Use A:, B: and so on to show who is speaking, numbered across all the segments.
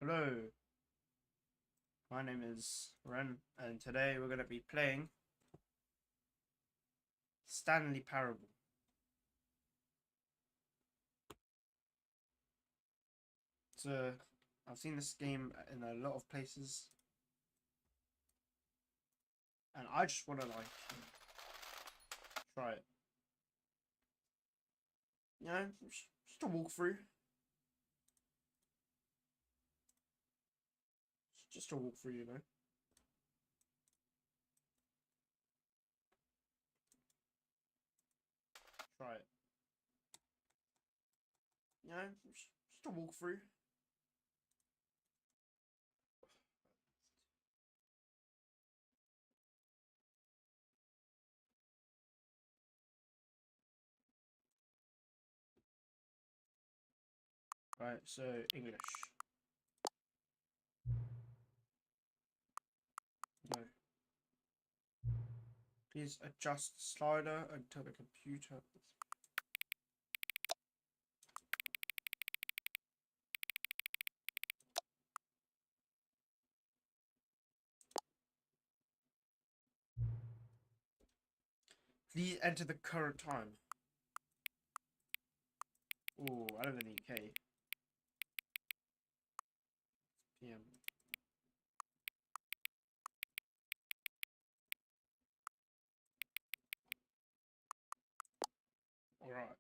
A: Hello, my name is Ren, and today we're going to be playing Stanley Parable. So, I've seen this game in a lot of places, and I just want to try it. You know, just a walkthrough. Just a walkthrough, you know. Try it. You know, just a walkthrough. Right, so English. No. Please adjust slider until the computer. Please enter the current time. Oh, I live in the UK. PM. Alright.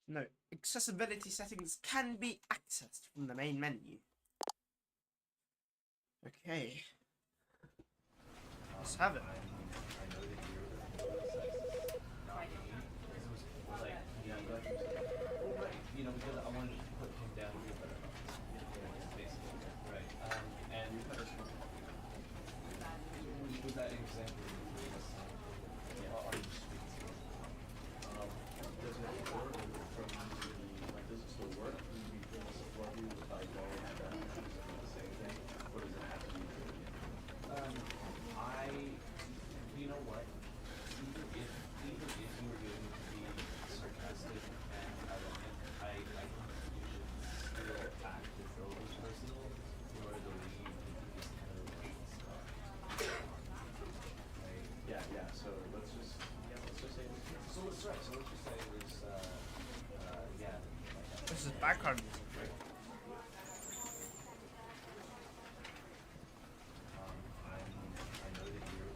A: No, accessibility settings can be accessed from the main menu. Okay. Let's have it.
B: Because I wanted to put him down here, but basically, right. And with that example, are you speaking? Does it work from does it still work? Do you feel this is what you would like go and the same thing? Or does it have to be you know what? Even if you were going to be sarcastic and ironic, I think you should still act as though it was personal in order to leave this kind of stuff. Right? Yeah. So let's just say so let's just say it was yeah.
A: This is background music.
B: I know that you're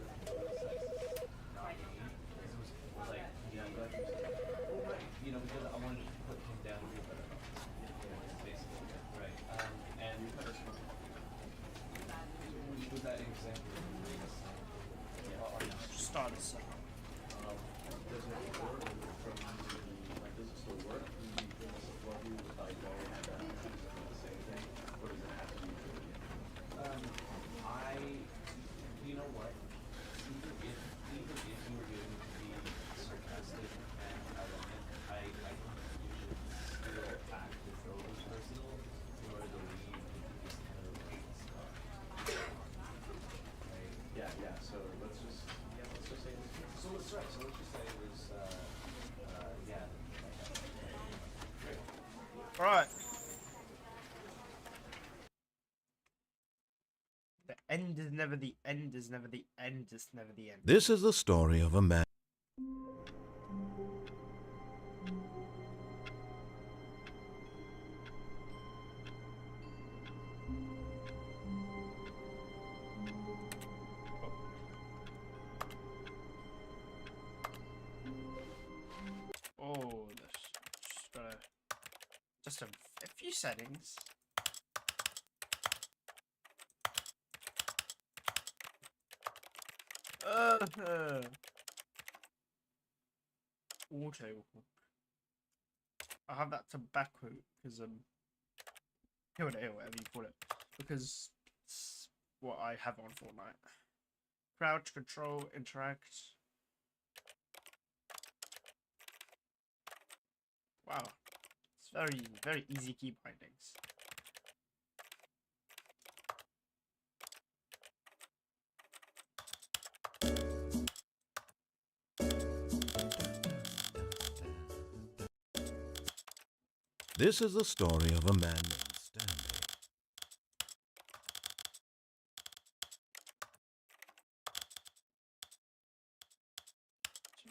B: not me. It was like, yeah, I'm glad you said that. Because I wanted to put him down here, but basically, right. And with that example,
A: Just start this up.
B: does it work from does it still work? Do you feel this is what you would like go and the same thing? Or does it have to be you know what? Even if you were going to be sarcastic and ironic, I think you should still act as though it was personal in order to leave this kind of stuff. Right? Yeah. So let's just say it was so let's just say it was yeah. Great.
A: Alright. The end is never the end is never the end is never the end.
C: This is the story of a man.
A: Oh, just a few settings. Auto. I have that to backward because whatever you call it, because it's what I have on Fortnite. Crouch, control, interact. Wow, it's very easy key bindings.
C: This is the story of a man named Stanley.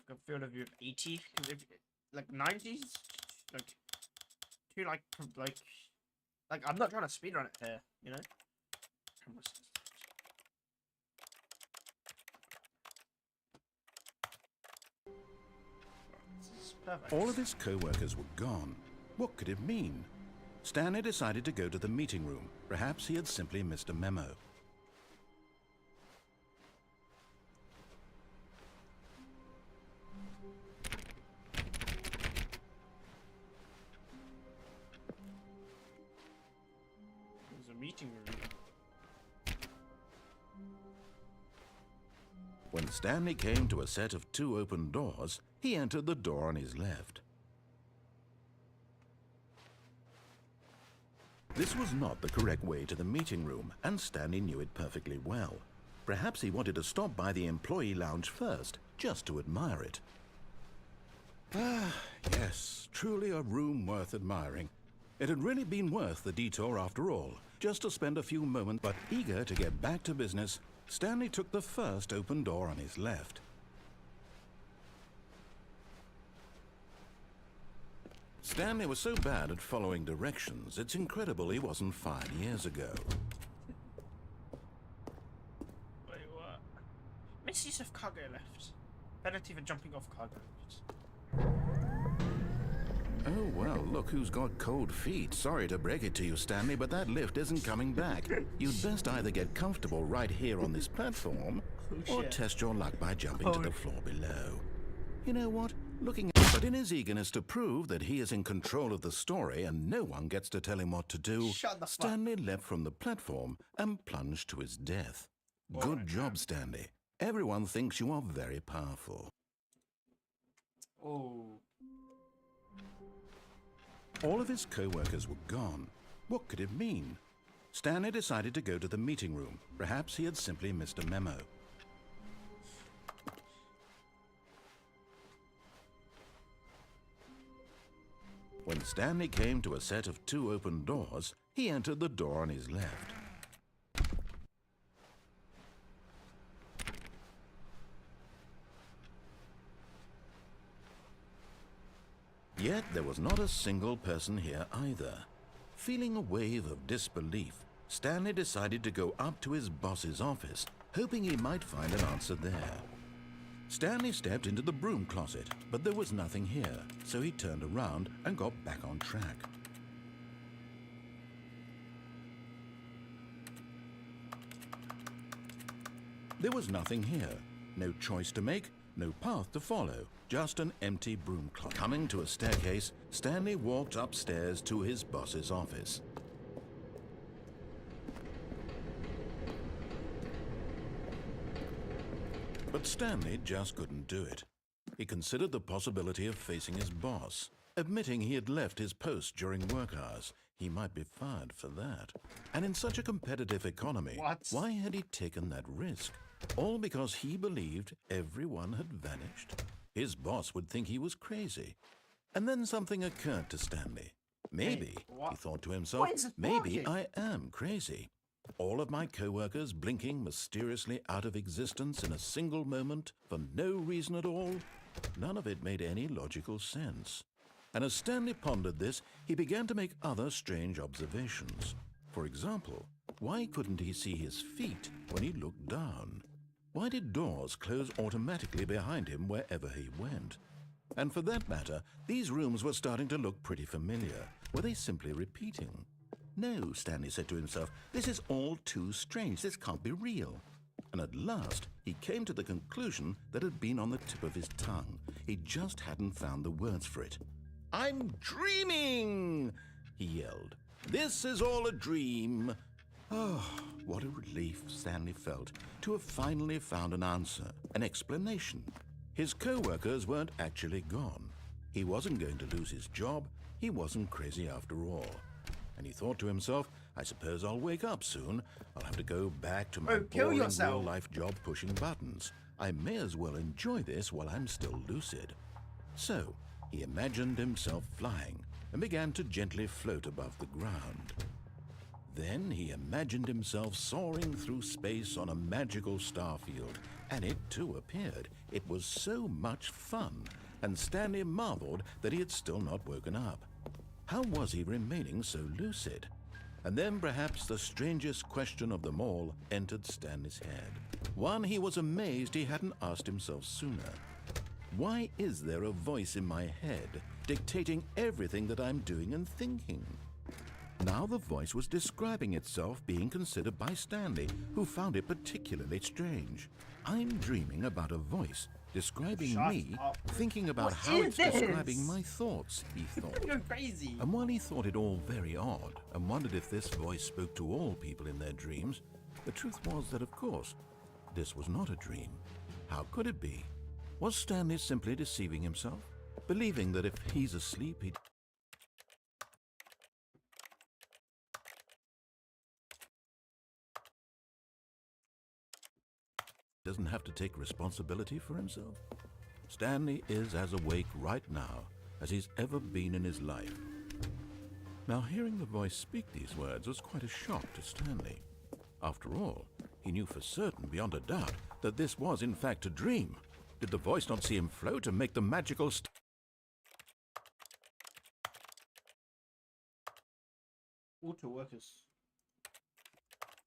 A: Got field of view of 80, because if like 90s, like too like I'm not trying to speedrun it here, you know. This is perfect.
C: All of his co-workers were gone. What could it mean? Stanley decided to go to the meeting room. Perhaps he had simply missed a memo.
A: There's a meeting room.
C: When Stanley came to a set of 2 open doors, he entered the door on his left. This was not the correct way to the meeting room, and Stanley knew it perfectly well. Perhaps he wanted to stop by the employee lounge first, just to admire it. Ah, yes, truly a room worth admiring. It had really been worth the detour after all, just to spend a few moments, but eager to get back to business, Stanley took the first open door on his left. Stanley was so bad at following directions, it's incredible he wasn't 5 years ago.
A: Wait, what? Misuse of cargo left. Penalty for jumping off cargo lift.
C: Oh, well, look who's got cold feet. Sorry to break it to you, Stanley, but that lift isn't coming back. You'd best either get comfortable right here on this platform, or test your luck by jumping to the floor below. You know what? But in his eagerness to prove that he is in control of the story and no one gets to tell him what to do, Stanley leapt from the platform and plunged to his death. Good job, Stanley. Everyone thinks you are very powerful.
A: Oh.
C: All of his co-workers were gone. What could it mean? Stanley decided to go to the meeting room. Perhaps he had simply missed a memo. When Stanley came to a set of 2 open doors, he entered the door on his left. Yet there was not a single person here either. Feeling a wave of disbelief, Stanley decided to go up to his boss's office, hoping he might find an answer there. Stanley stepped into the broom closet, but there was nothing here, so he turned around and got back on track. There was nothing here, no choice to make, no path to follow, just an empty broom closet. Coming to a staircase, Stanley walked upstairs to his boss's office. But Stanley just couldn't do it. He considered the possibility of facing his boss. Admitting he had left his post during work hours, he might be fired for that. And in such a competitive economy, why had he taken that risk? All because he believed everyone had vanished? His boss would think he was crazy. And then something occurred to Stanley. Maybe, he thought to himself, maybe I am crazy. All of my co-workers blinking mysteriously out of existence in a single moment for no reason at all? None of it made any logical sense. And as Stanley pondered this, he began to make other strange observations. For example, why couldn't he see his feet when he looked down? Why did doors close automatically behind him wherever he went? And for that matter, these rooms were starting to look pretty familiar. Were they simply repeating? No, Stanley said to himself, this is all too strange. This can't be real. And at last, he came to the conclusion that had been on the tip of his tongue. He just hadn't found the words for it. I'm dreaming, he yelled. This is all a dream. Oh, what a relief Stanley felt to have finally found an answer, an explanation. His co-workers weren't actually gone. He wasn't going to lose his job. He wasn't crazy after all. And he thought to himself, I suppose I'll wake up soon. I'll have to go back to my boring real-life job pushing buttons. I may as well enjoy this while I'm still lucid. So, he imagined himself flying, and began to gently float above the ground. Then he imagined himself soaring through space on a magical starfield, and it too appeared. It was so much fun, and Stanley marveled that he had still not woken up. How was he remaining so lucid? And then perhaps the strangest question of them all entered Stanley's head. One he was amazed he hadn't asked himself sooner. Why is there a voice in my head dictating everything that I'm doing and thinking? Now the voice was describing itself being considered by Stanley, who found it particularly strange. I'm dreaming about a voice describing
A: Shut
C: me,
A: up.
C: thinking about
A: What
C: how
A: is
C: it's
A: this?
C: describing my thoughts, he thought.
A: You're crazy.
C: And while he thought it all very odd and wondered if this voice spoke to all people in their dreams, the truth was that, of course, this was not a dream. How could it be? Was Stanley simply deceiving himself, believing that if he's asleep, he doesn't have to take responsibility for himself? Stanley is as awake right now as he's ever been in his life. Now, hearing the voice speak these words was quite a shock to Stanley. After all, he knew for certain, beyond a doubt, that this was in fact a dream. Did the voice not see him float and make the magical
A: Auto workers.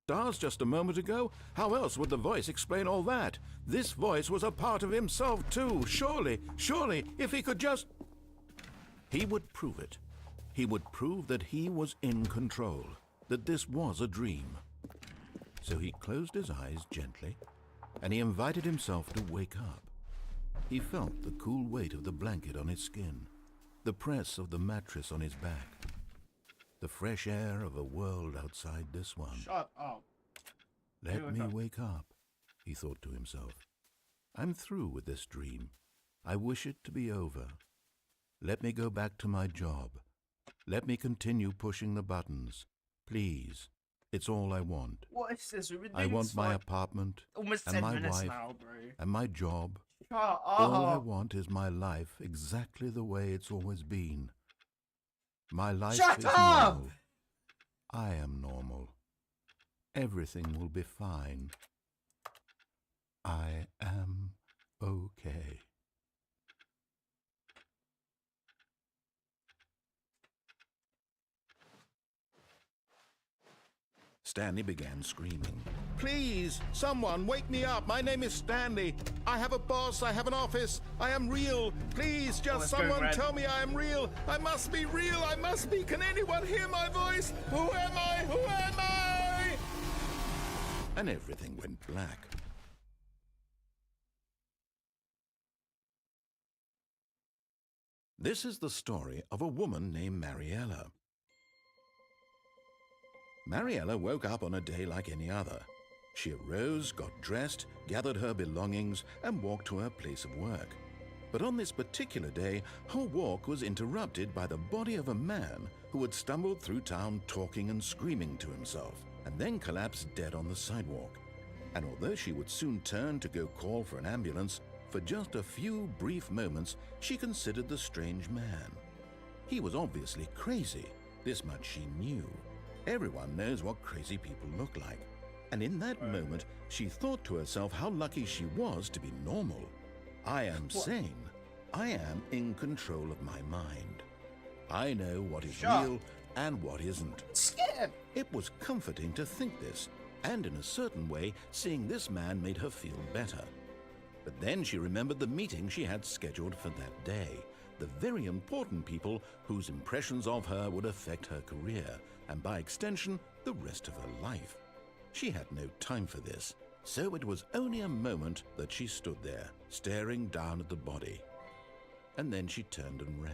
C: stars just a moment ago? How else would the voice explain all that? This voice was a part of himself too. Surely, if he could just... He would prove it. He would prove that he was in control, that this was a dream. So he closed his eyes gently, and he invited himself to wake up. He felt the cool weight of the blanket on his skin, the press of the mattress on his back, the fresh air of a world outside this one.
A: Shut up.
C: Let me wake up, he thought to himself. I'm through with this dream. I wish it to be over. Let me go back to my job. Let me continue pushing the buttons. Please. It's all I want.
A: What is this? We've been
C: I
A: doing
C: want
A: this
C: my
A: for
C: apartment
A: almost
C: and
A: 10
C: my
A: minutes
C: wife
A: now, bro.
C: and my job.
A: Shut
C: All I
A: up.
C: want is my life exactly the way it's always been. My life
A: Shut
C: is
A: up!
C: normal. I am normal. Everything will be fine. I am okay. Stanley began screaming. Please, someone, wake me up. My name is Stanley. I have a boss. I have an office. I am real. Please, just
A: it's going
C: someone
A: red.
C: tell me I am real. I must be real. I must be. Can anyone hear my voice? Who am I? Who am I? And everything went black. This is the story of a woman named Mariella. Mariella woke up on a day like any other. She arose, got dressed, gathered her belongings, and walked to her place of work. But on this particular day, her walk was interrupted by the body of a man who had stumbled through town talking and screaming to himself, and then collapsed dead on the sidewalk. And although she would soon turn to go call for an ambulance, for just a few brief moments she considered the strange man. He was obviously crazy, this much she knew. Everyone knows what crazy people look like. And in that moment, she thought to herself how lucky she was to be normal. I am sane. I am in control of my mind. I know what is real and what isn't.
A: Scared.
C: It was comforting to think this, and in a certain way, seeing this man made her feel better. But then she remembered the meeting she had scheduled for that day, the very important people whose impressions of her would affect her career, and by extension, the rest of her life. She had no time for this, so it was only a moment that she stood there, staring down at the body. And then she turned and ran.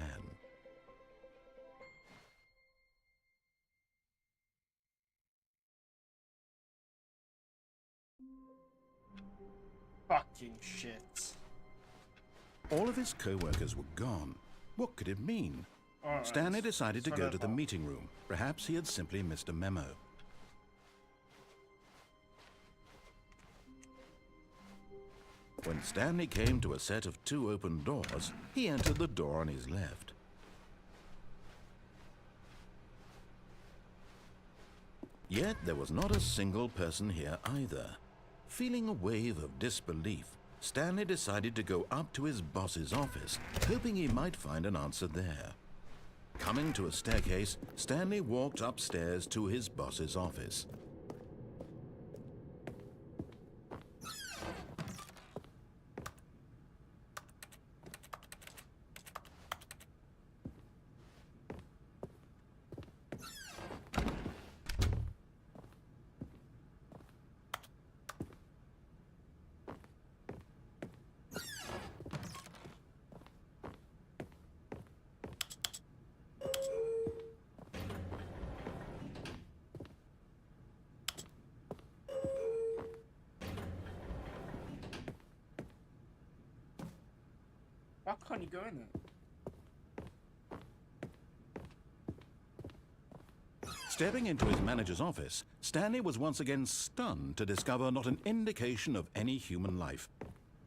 A: Fucking shit.
C: All of his co-workers were gone. What could it mean?
A: Alright,
C: Stanley decided to
A: so
C: go
A: that
C: to the
A: part.
C: meeting room. Perhaps he had simply missed a memo. When Stanley came to a set of 2 open doors, he entered the door on his left. Yet there was not a single person here either. Feeling a wave of disbelief, Stanley decided to go up to his boss's office, hoping he might find an answer there. Coming to a staircase, Stanley walked upstairs to his boss's office.
A: Why can't you go in there?
C: Stepping into his manager's office, Stanley was once again stunned to discover not an indication of any human life.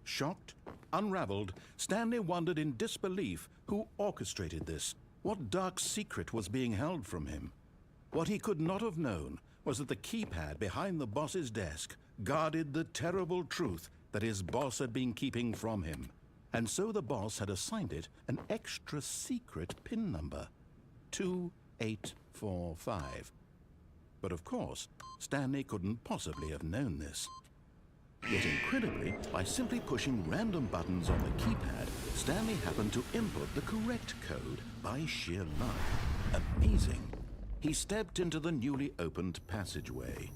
C: Shocked, unraveled, Stanley wondered in disbelief who orchestrated this. What dark secret was being held from him? What he could not have known was that the keypad behind the boss's desk guarded the terrible truth that his boss had been keeping from him. And so the boss had assigned it an extra secret PIN number, 2845. But of course, Stanley couldn't possibly have known this. Yet incredibly, by simply pushing random buttons on the keypad, Stanley happened to input the correct code by sheer luck. Amazing. He stepped into the newly opened passageway.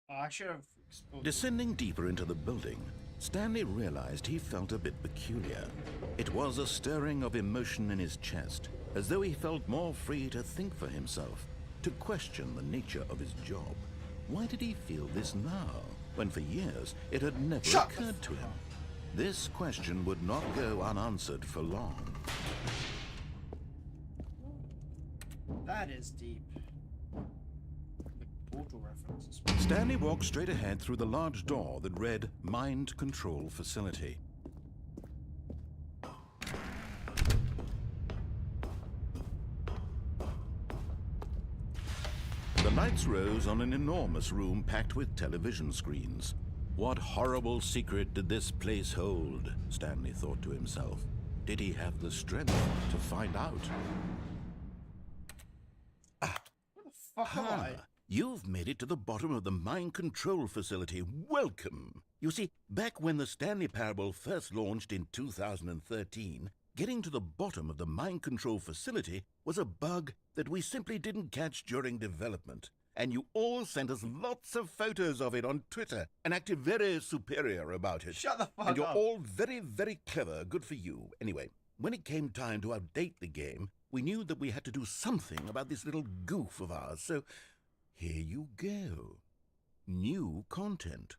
A: I should have explored.
C: Descending deeper into the building, Stanley realized he felt a bit peculiar. It was a stirring of emotion in his chest, as though he felt more free to think for himself, to question the nature of his job. Why did he feel this now, when for years it had never occurred to him? This question would not go unanswered for long.
A: That is deep. The portal references.
C: Stanley walked straight ahead through the large door that read Mind Control Facility. The lights rose on an enormous room packed with television screens. What horrible secret did this place hold? Stanley thought to himself. Did he have the strength to find out?
A: What the fuck am I?
C: You've made it to the bottom of the mind control facility. Welcome. You see, back when the Stanley Parable first launched in 2013, getting to the bottom of the mind control facility was a bug that we simply didn't catch during development. And you all sent us lots of photos of it on Twitter and acted very superior about it.
A: Shut the fuck
C: And you're
A: up.
C: all very, very clever. Good for you. Anyway, when it came time to update the game, we knew that we had to do something about this little goof of ours. So here you go. New content.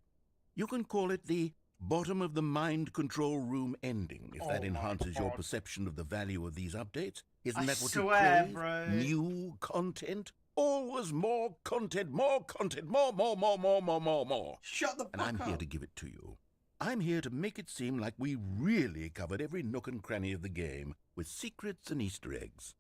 C: You can call it the bottom of the mind control room ending, if that enhances your perception of the value of these updates. Isn't that what you crave?
A: Bro.
C: New content? Always more content, more content, more.
A: Shut the fuck
C: And I'm
A: up.
C: here to give it to you. I'm here to make it seem like we really covered every nook and cranny of the game with secrets and Easter eggs.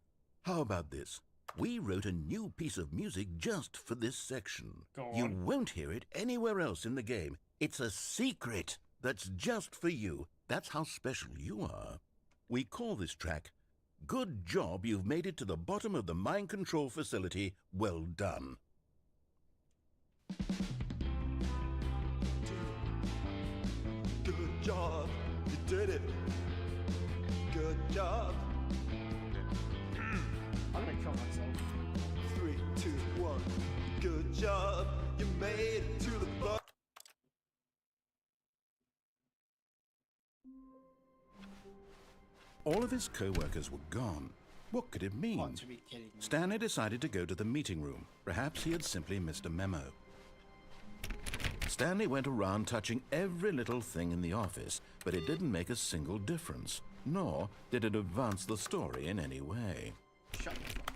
C: How about this? We wrote a new piece of music just for this section.
A: Go
C: You
A: on.
C: won't hear it anywhere else in the game. It's a secret that's just for you. That's how special you are. We call this track, Good Job You've Made It to the Bottom of the Mind Control Facility. Well done.
D: Good job, you did it. Good job.
A: I'm gonna kill myself.
D: 3, 2, 1. Good job, you made it to the bottom.
C: All of his co-workers were gone. What could it mean?
A: Got to be kidding me.
C: Stanley decided to go to the meeting room. Perhaps he had simply missed a memo. Stanley went around touching every little thing in the office, but it didn't make a single difference. nor did it advance the story in any way.
A: Shut the fuck.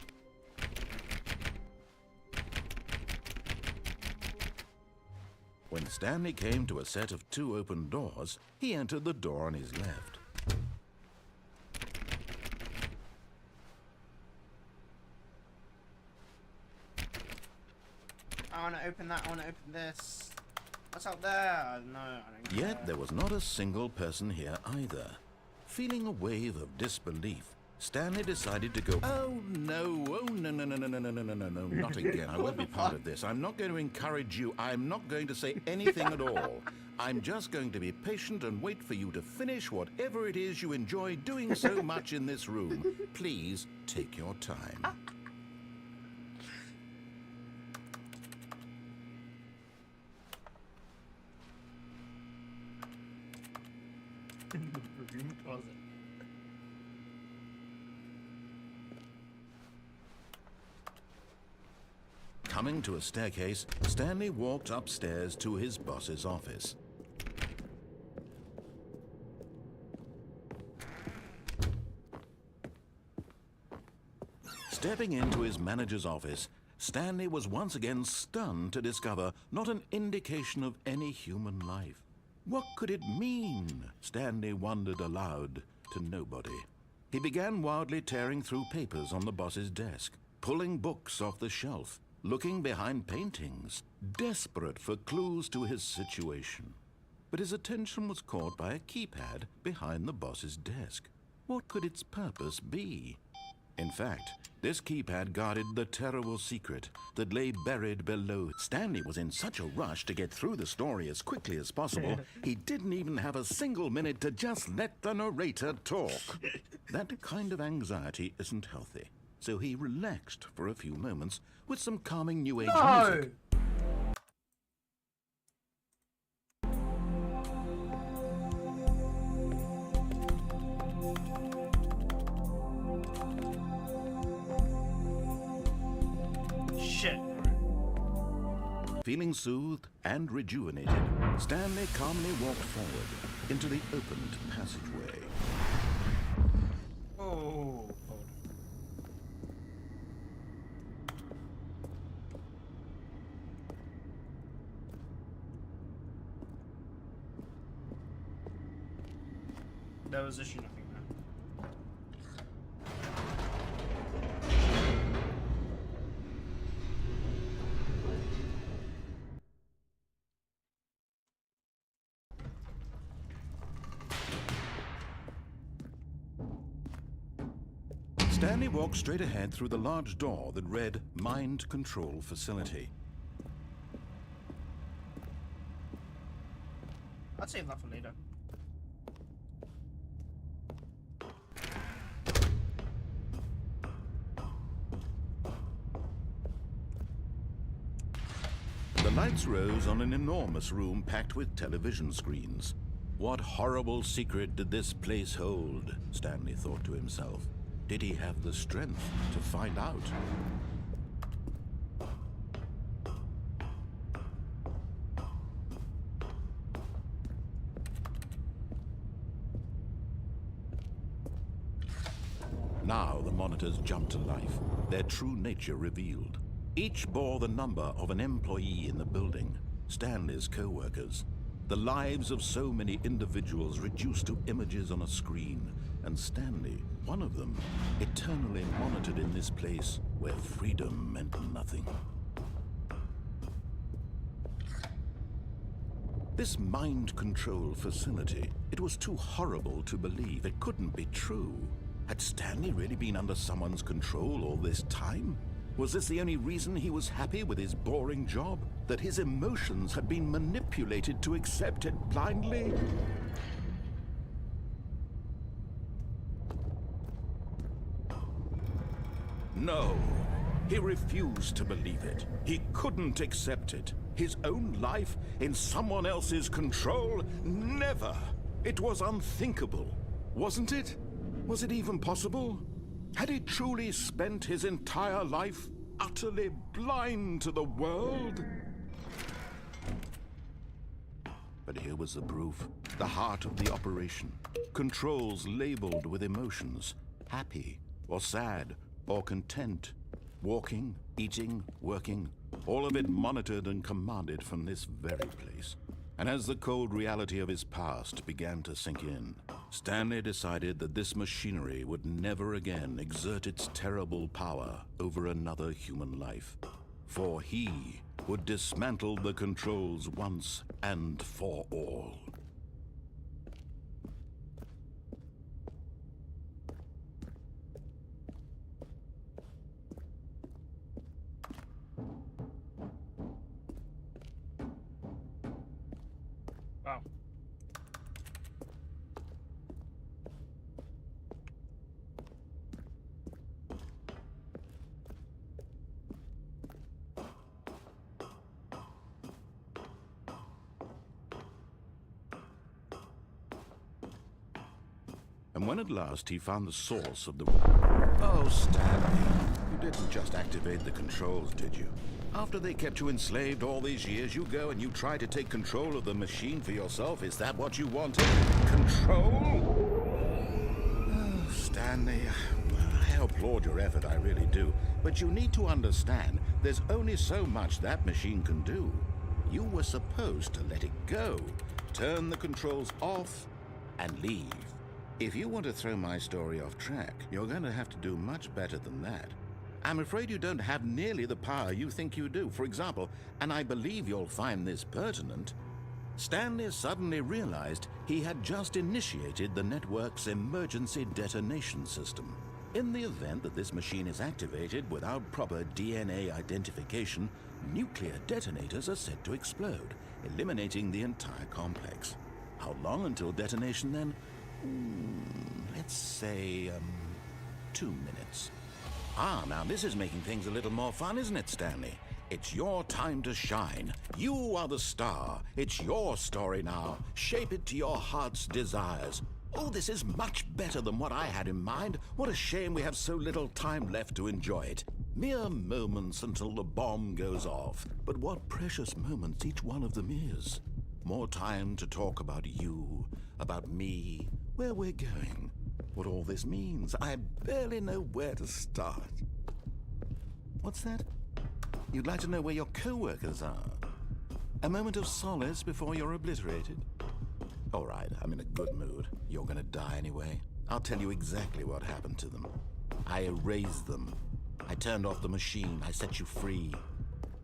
C: When Stanley came to a set of 2 open doors, he entered the door on his left.
A: I want to open that, I want to open this. What's out there? No, I don't care.
C: Yet there was not a single person here either. Feeling a wave of disbelief, Stanley decided to go, oh no, not again. I won't be part of this. I'm not going to encourage you. I'm not going to say anything at all. I'm just going to be patient and wait for you to finish whatever it is you enjoy doing so much in this room. Please take your time.
A: In the broom closet.
C: Coming to a staircase, Stanley walked upstairs to his boss's office. Stepping into his manager's office, Stanley was once again stunned to discover not an indication of any human life. What could it mean? Stanley wondered aloud to nobody. He began wildly tearing through papers on the boss's desk, pulling books off the shelf, looking behind paintings, desperate for clues to his situation. But his attention was caught by a keypad behind the boss's desk. What could its purpose be? In fact, this keypad guarded the terrible secret that lay buried below. Stanley was in such a rush to get through the story as quickly as possible, he didn't even have a single minute to just let the narrator talk. That kind of anxiety isn't healthy, so he relaxed for a few moments with some calming new age music.
A: Shit.
C: Feeling soothed and rejuvenated, Stanley calmly walked forward into the opened passageway.
A: Oh. There was issue nothing there.
C: Stanley walked straight ahead through the large door that read Mind Control Facility.
A: I'd save that for later.
C: The lights rose on an enormous room packed with television screens. What horrible secret did this place hold? Stanley thought to himself. Did he have the strength to find out? Now the monitors jumped to life, their true nature revealed. Each bore the number of an employee in the building, Stanley's co-workers. The lives of so many individuals reduced to images on a screen, and Stanley, one of them, eternally monitored in this place where freedom meant nothing. This mind control facility, it was too horrible to believe. It couldn't be true. Had Stanley really been under someone's control all this time? Was this the only reason he was happy with his boring job? That his emotions had been manipulated to accept it blindly? No, he refused to believe it. He couldn't accept it. His own life in someone else's control? Never! It was unthinkable, wasn't it? Was it even possible? Had he truly spent his entire life utterly blind to the world? But here was the proof, the heart of the operation. Controls labeled with emotions, happy or sad or content. Walking, eating, working, all of it monitored and commanded from this very place. And as the cold reality of his past began to sink in, Stanley decided that this machinery would never again exert its terrible power over another human life. For he would dismantle the controls once and for all.
A: Wow.
C: And when at last he found the source of the... Oh, Stanley, you didn't just activate the controls, did you? After they kept you enslaved all these years, you go and you try to take control of the machine for yourself? Is that what you wanted? Control? Oh, Stanley, I applaud your effort, I really do. But you need to understand, there's only so much that machine can do. You were supposed to let it go, turn the controls off, and leave. If you want to throw my story off track, you're going to have to do much better than that. I'm afraid you don't have nearly the power you think you do. For example, and I believe you'll find this pertinent, Stanley suddenly realized he had just initiated the network's emergency detonation system. In the event that this machine is activated without proper DNA identification, nuclear detonators are set to explode, eliminating the entire complex. How long until detonation then? Let's say, 2 minutes. Ah, now this is making things a little more fun, isn't it, Stanley? It's your time to shine. You are the star. It's your story now. Shape it to your heart's desires. Oh, this is much better than what I had in mind. What a shame we have so little time left to enjoy it. Mere moments until the bomb goes off. But what precious moments each one of them is. More time to talk about you, about me, where we're going, what all this means. I barely know where to start. What's that? You'd like to know where your co-workers are? A moment of solace before you're obliterated? All right, I'm in a good mood. You're gonna die anyway. I'll tell you exactly what happened to them. I erased them. I turned off the machine. I set you free.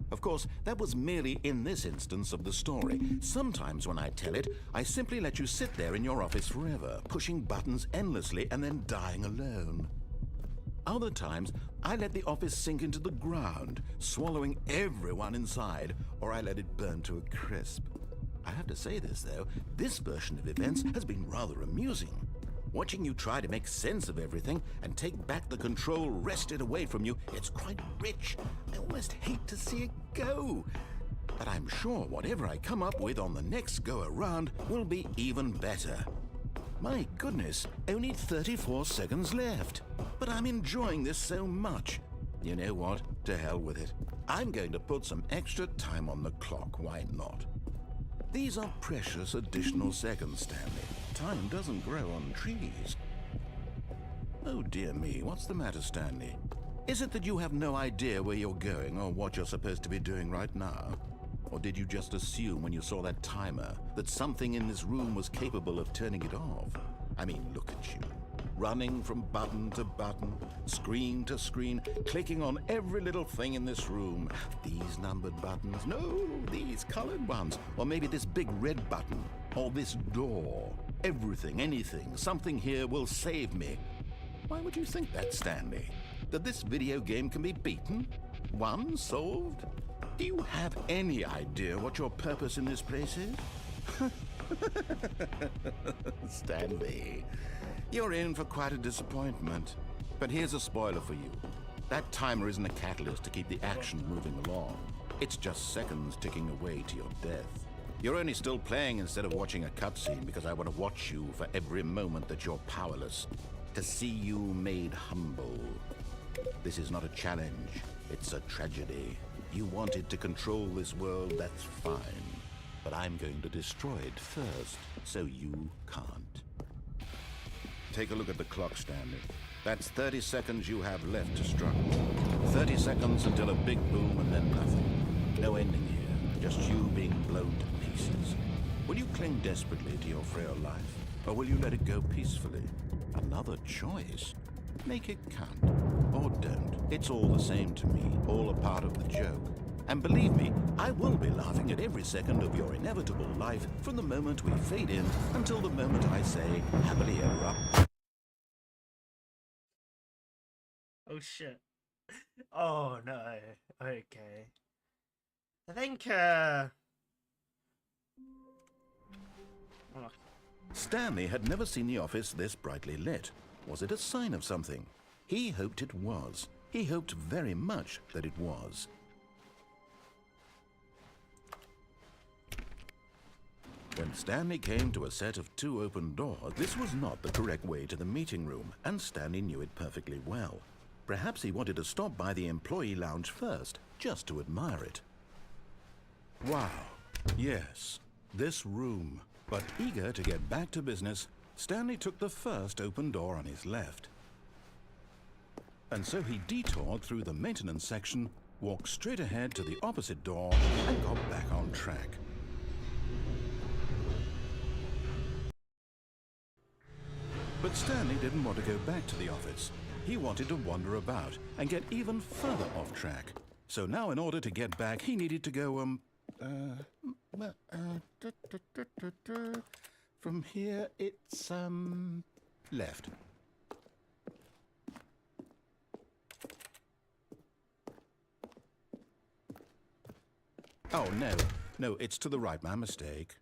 C: Of course, that was merely in this instance of the story. Sometimes when I tell it, I simply let you sit there in your office forever, pushing buttons endlessly and then dying alone. Other times, I let the office sink into the ground, swallowing everyone inside, or I let it burn to a crisp. I have to say this, though, this version of events has been rather amusing. Watching you try to make sense of everything and take back the control wrested away from you, it's quite rich. I almost hate to see it go. But I'm sure whatever I come up with on the next go-around will be even better. My goodness, only 34 seconds left. But I'm enjoying this so much. You know what? To hell with it. I'm going to put some extra time on the clock, why not? These are precious additional seconds, Stanley. Time doesn't grow on trees. Oh dear me, what's the matter, Stanley? Is it that you have no idea where you're going or what you're supposed to be doing right now? Or did you just assume when you saw that timer that something in this room was capable of turning it off? I mean, look at you. Running from button to button, screen to screen, clicking on every little thing in this room. These numbered buttons, no, these colored ones. Or maybe this big red button, or this door. Everything, anything, something here will save me. Why would you think that, Stanley? That this video game can be beaten? Won? Solved? Do you have any idea what your purpose in this place is? Stanley, you're in for quite a disappointment. But here's a spoiler for you. That timer isn't a catalyst to keep the action moving along. It's just seconds ticking away to your death. You're only still playing instead of watching a cutscene because I want to watch you for every moment that you're powerless. To see you made humble. This is not a challenge. It's a tragedy. You wanted to control this world, that's fine. but I'm going to destroy it first, so you can't. Take a look at the clock, Stanley. That's 30 seconds you have left to struggle. 30 seconds until a big boom and then nothing. No ending here, just you being blown to pieces. Will you cling desperately to your frail life, or will you let it go peacefully? Another choice. Make it count, or don't. It's all the same to me, all a part of the joke. And believe me, I will be laughing at every second of your inevitable life from the moment we fade in until the moment I say, happily ever after.
A: Oh shit. Oh no. Okay. I think oh,
C: Stanley had never seen the office this brightly lit. Was it a sign of something? He hoped it was. He hoped very much that it was. When Stanley came to a set of 2 open doors, this was not the correct way to the meeting room, and Stanley knew it perfectly well. Perhaps he wanted to stop by the employee lounge first, just to admire it. Wow, yes, this room. But eager to get back to business, Stanley took the first open door on his left. And so he detoured through the maintenance section, walked straight ahead to the opposite door, and got back on track. But Stanley didn't want to go back to the office. He wanted to wander about and get even further off track. So now in order to get back, he needed to go, from here it's, left. Oh, no, it's to the right, my mistake.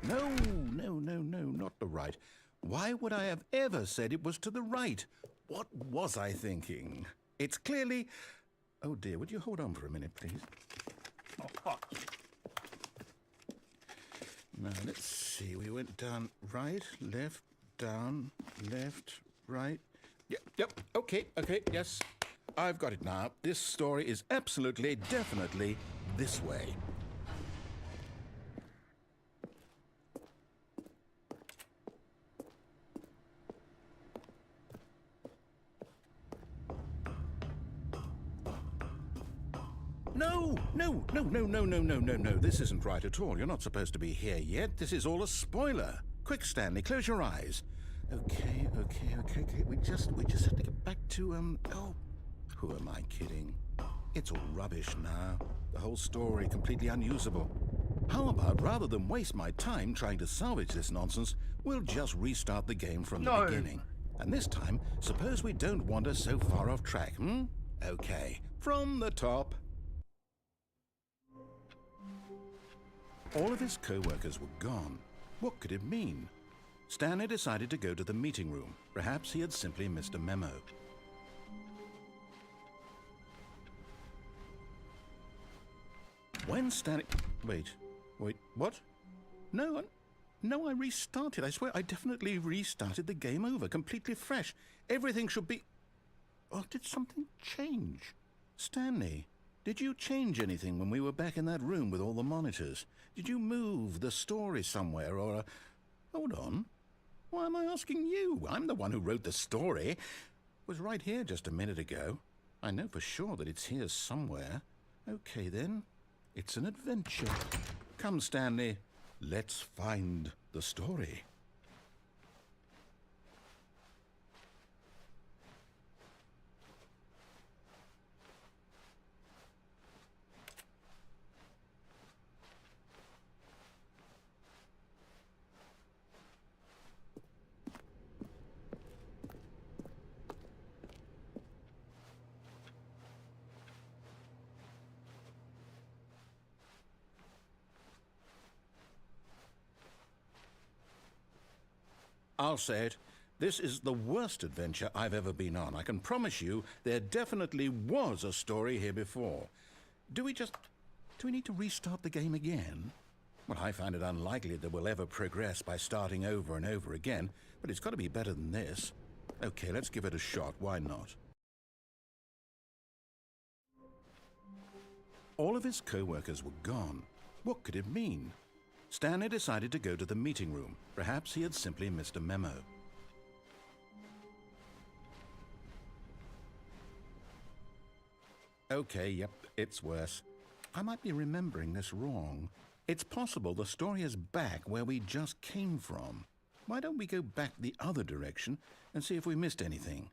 C: No, not the right. Why would I have ever said it was to the right? What was I thinking? It's clearly... Oh dear, would you hold on for a minute, please?
A: oh fuck.
C: Now, let's see. We went down right, left, down, left, right. Yep, okay, yes. I've got it now. This story is absolutely, definitely this way. No. This isn't right at all. You're not supposed to be here yet. This is all a spoiler. Quick, Stanley, close your eyes. Okay. We just have to get back to, oh, who am I kidding? It's all rubbish now. The whole story completely unusable. How about, rather than waste my time trying to salvage this nonsense, we'll just restart the game from the beginning. And this time, suppose we don't wander so far off track, Okay, from the top. All of his co-workers were gone. What could it mean? Stanley decided to go to the meeting room. Perhaps he had simply missed a memo. When Stanley... Wait, what? No, I restarted. I swear I definitely restarted the game over, completely fresh. Everything should be... Oh, did something change? Stanley, did you change anything when we were back in that room with all the monitors? Did you move the story somewhere or... Hold on. Why am I asking you? I'm the one who wrote the story. It was right here just a minute ago. I know for sure that it's here somewhere. Okay, then. It's an adventure. Come, Stanley. Let's find the story. I'll say it. This is the worst adventure I've ever been on. I can promise you there definitely was a story here before. Do we need to restart the game again? Well, I find it unlikely that we'll ever progress by starting over and over again, but it's got to be better than this. Okay, let's give it a shot. Why not? All of his co-workers were gone. What could it mean? Stanley decided to go to the meeting room. Perhaps he had simply missed a memo. Okay, yep, it's worse. I might be remembering this wrong. It's possible the story is back where we just came from. Why don't we go back the other direction and see if we missed anything?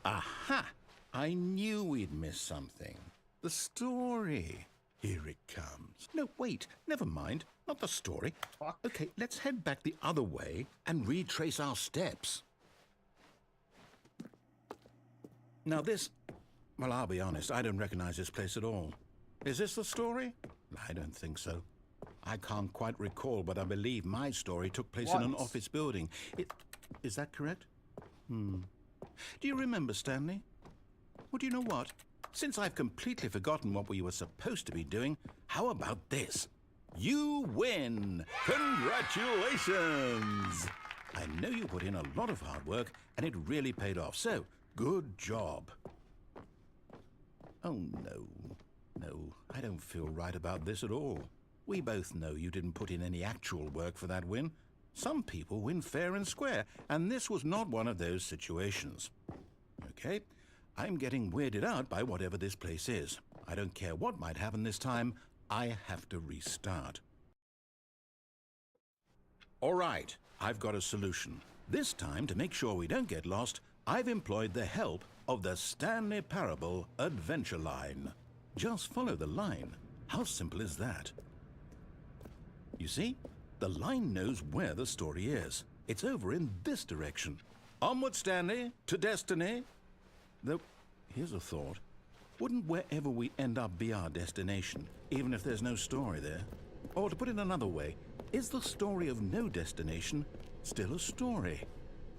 C: Aha! I knew we'd missed something. The story. Here it comes. No, wait, never mind. Not the story.
A: Fuck.
C: Okay, let's head back the other way and retrace our steps. Now this... Well, I'll be honest, I don't recognize this place at all. Is this the story? I don't think so. I can't quite recall, but I believe my story took place in an
A: What?
C: office building. Is that correct? Do you remember, Stanley? Well, do you know what? Since I've completely forgotten what we were supposed to be doing, how about this? You win! Congratulations! I know you put in a lot of hard work, and it really paid off, so good job. Oh, no. No, I don't feel right about this at all. We both know you didn't put in any actual work for that win. Some people win fair and square, and this was not one of those situations. Okay, I'm getting weirded out by whatever this place is. I don't care what might happen this time, I have to restart. All right, I've got a solution. This time, to make sure we don't get lost, I've employed the help of the Stanley Parable Adventure Line. Just follow the line. How simple is that? You see? The line knows where the story is. It's over in this direction. Onward, Stanley, to destiny. Though, here's a thought. Wouldn't wherever we end up be our destination, even if there's no story there? Or to put it another way, is the story of no destination still a story?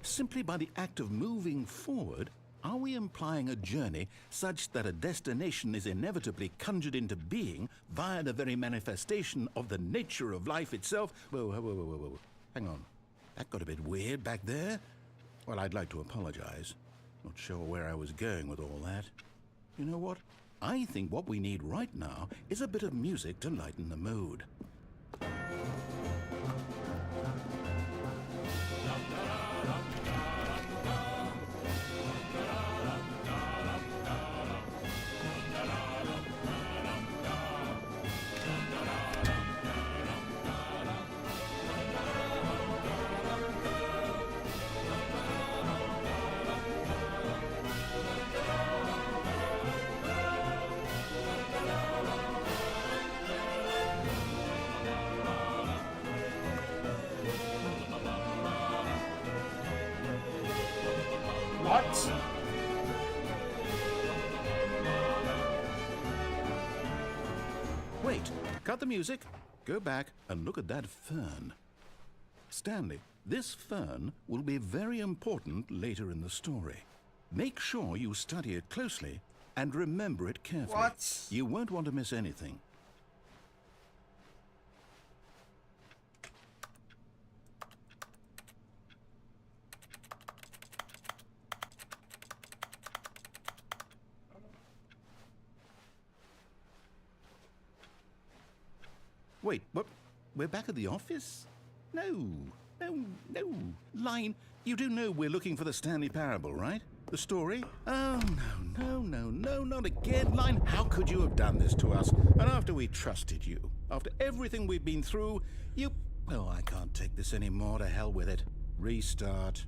C: Simply by the act of moving forward, are we implying a journey such that a destination is inevitably conjured into being via the very manifestation of the nature of life itself? Whoa, whoa, whoa, whoa, whoa. Hang on. That got a bit weird back there. Well, I'd like to apologize. Not sure where I was going with all that. You know what? I think what we need right now is a bit of music to lighten the mood.
A: What?
C: Wait, cut the music, go back and look at that fern. Stanley, this fern will be very important later in the story. Make sure you study it closely and remember it carefully.
A: What?
C: You won't want to miss anything. Wait, what? We're back at the office? No. Line, you do know we're looking for the Stanley Parable, right? The story? Oh, no, not again. Line, how could you have done this to us? And after we trusted you, after everything we've been through, you... Oh, I can't take this anymore. To hell with it. Restart.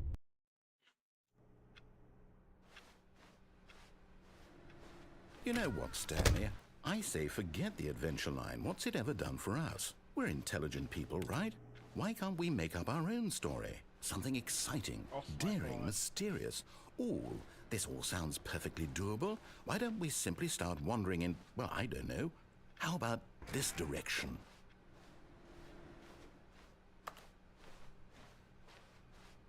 C: You know what, Stanley? I say forget the adventure line. What's it ever done for us? We're intelligent people, right? Why can't we make up our own story? Something exciting,
A: Oh, my
C: daring,
A: God.
C: mysterious. Ooh, this all sounds perfectly doable. Why don't we simply start wandering in, well, I don't know. How about this direction?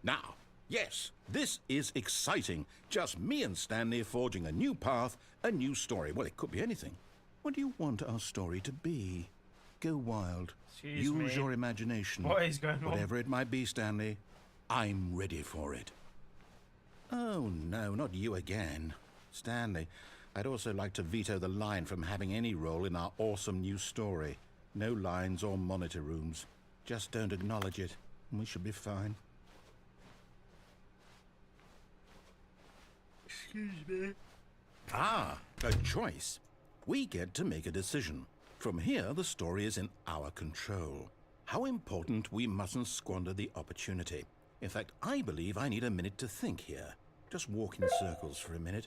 C: Now, yes, this is exciting. Just me and Stanley forging a new path, a new story. Well, it could be anything. What do you want our story to be? go wild.
A: Excuse
C: Use
A: me.
C: your imagination.
A: What is going on?
C: Whatever it might be, Stanley, I'm ready for it. Oh, no, not you again. Stanley, I'd also like to veto the line from having any role in our awesome new story. No lines or monitor rooms. Just don't acknowledge it, and we should be fine.
A: Excuse me.
C: Ah, a choice. We get to make a decision. From here, the story is in our control. How important we mustn't squander the opportunity. In fact, I believe I need a minute to think here. Just walk in circles for a minute.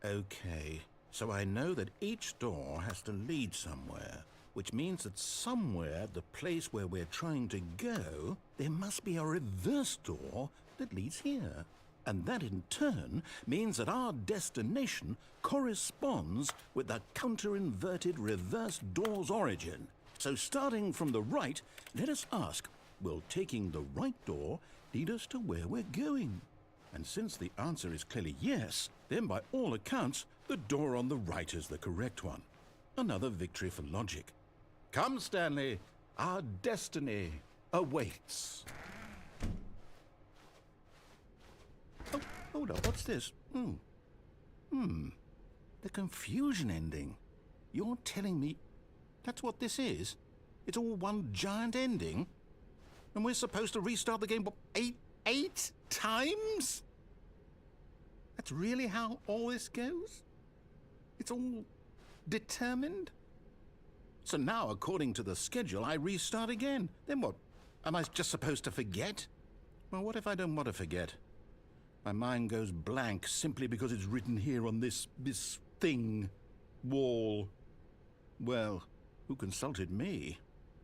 C: Okay, so I know that each door has to lead somewhere, which means that somewhere, the place where we're trying to go, there must be a reverse door that leads here. And that in turn means that our destination corresponds with the counter-inverted reverse door's origin. So starting from the right, let us ask, will taking the right door lead us to where we're going? And since the answer is clearly yes, then by all accounts, the door on the right is the correct one. Another victory for logic. Come, Stanley, our destiny awaits. Oh, hold up, what's this? The confusion ending. You're telling me that's what this is? It's all one giant ending? And we're supposed to restart the game, what, eight times? That's really how all this goes? It's all determined? So now, according to the schedule, I restart again. Then what? Am I just supposed to forget? Well, what if I don't want to forget? My mind goes blank simply because it's written here on this thing, wall. Well, who consulted me?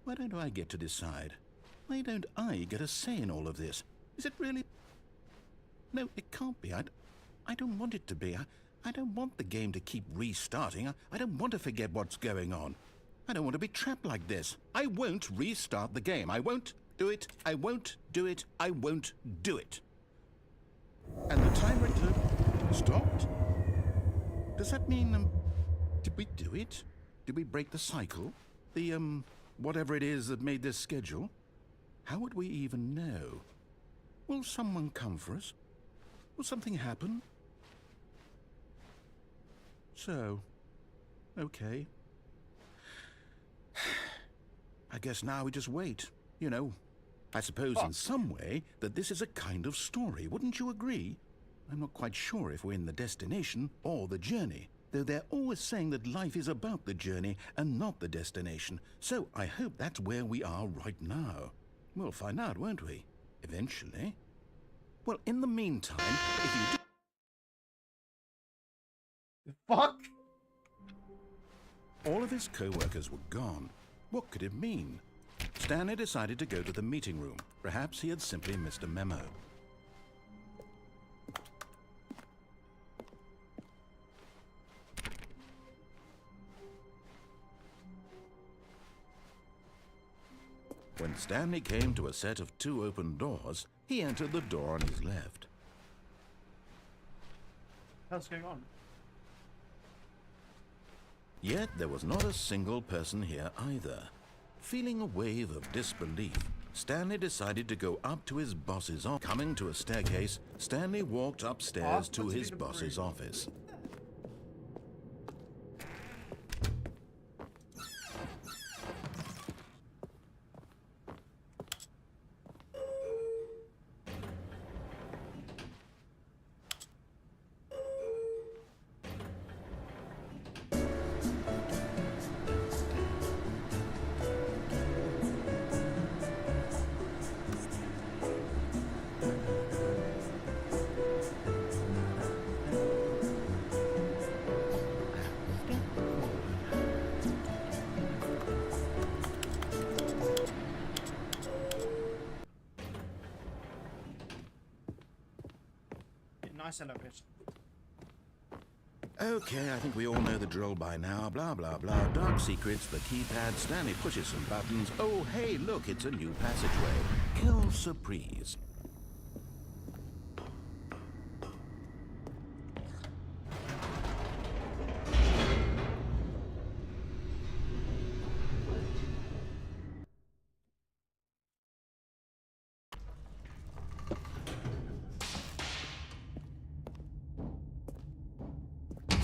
C: Why don't I get to decide? Why don't I get a say in all of this? Is it really? No, it can't be. I don't want it to be. I don't want the game to keep restarting. I don't want to forget what's going on. I don't want to be trapped like this. I won't restart the game. I won't do it. I won't do it. I won't do it. And the timer stopped? Does that mean, did we do it? Did we break the cycle? The, whatever it is that made this schedule? How would we even know? Will someone come for us? Will something happen? So, okay. I guess now we just wait, you know. I suppose in some way that this is a kind of story, wouldn't you agree? I'm not quite sure if we're in the destination or the journey, though they're always saying that life is about the journey and not the destination, so I hope that's where we are right now. We'll find out, won't we? Eventually. Well, in the meantime, if you do...
A: Fuck!
C: All of his co-workers were gone. What could it mean? Stanley decided to go to the meeting room. Perhaps he had simply missed a memo. When Stanley came to a set of 2 open doors, he entered the door on his left.
A: What's going on?
C: Yet there was not a single person here either. Feeling a wave of disbelief, Stanley decided to go up to his boss's office. Coming to a staircase, Stanley walked upstairs to his boss's office.
A: Nice elevation.
C: Okay, I think we all know the drill by now. Blah, blah, blah. Dark secrets, the keypad. Stanley pushes some buttons. Oh, hey, look, it's a new passageway. Kill surprise.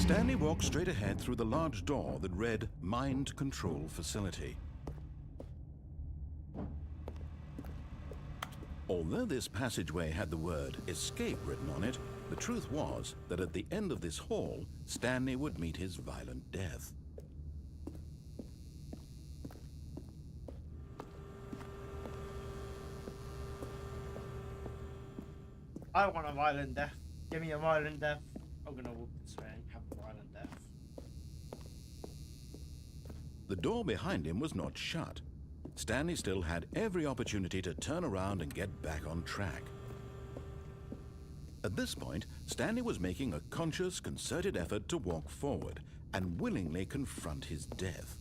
C: Stanley walked straight ahead through the large door that read Mind Control Facility. Although this passageway had the word escape written on it, the truth was that at the end of this hall, Stanley would meet his violent death.
A: I want a violent death. Give me a violent death. I'm gonna walk this way and have a violent death.
C: The door behind him was not shut. Stanley still had every opportunity to turn around and get back on track. At this point, Stanley was making a conscious, concerted effort to walk forward and willingly confront his death.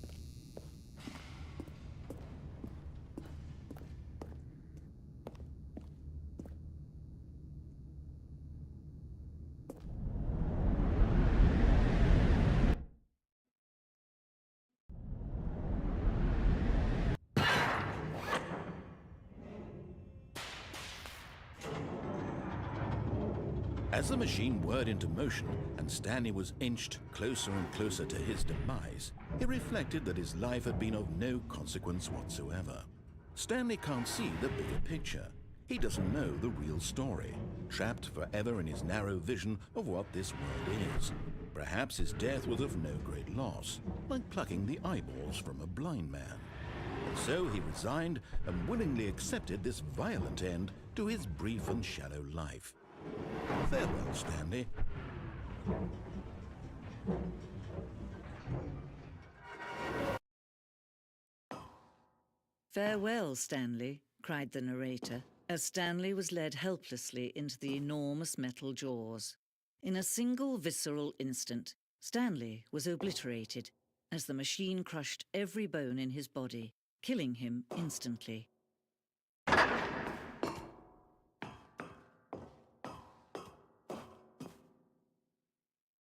C: As the machine whirred into motion and Stanley was inched closer and closer to his demise, he reflected that his life had been of no consequence whatsoever. Stanley can't see the bigger picture. He doesn't know the real story, trapped forever in his narrow vision of what this world is. Perhaps his death was of no great loss, like plucking the eyeballs from a blind man. And so he resigned and willingly accepted this violent end to his brief and shallow life. Farewell, Stanley.
E: "Farewell, Stanley," cried the narrator, as Stanley was led helplessly into the enormous metal jaws. In a single visceral instant, Stanley was obliterated as the machine crushed every bone in his body, killing him instantly.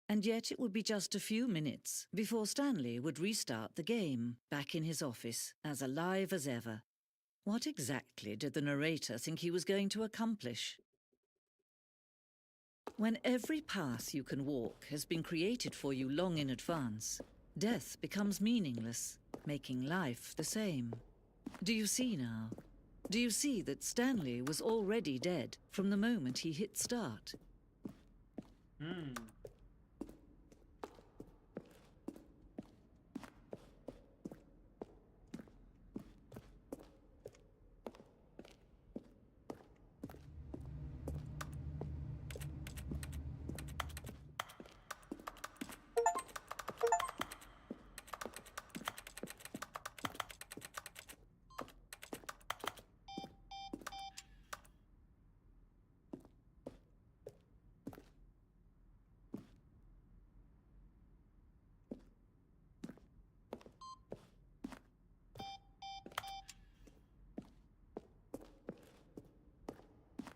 E: And yet it would be just a few minutes before Stanley would restart the game, back in his office, as alive as ever. What exactly did the narrator think he was going to accomplish? When every path you can walk has been created for you long in advance, death becomes meaningless, making life the same. Do you see now? Do you see that Stanley was already dead from the moment he hit start?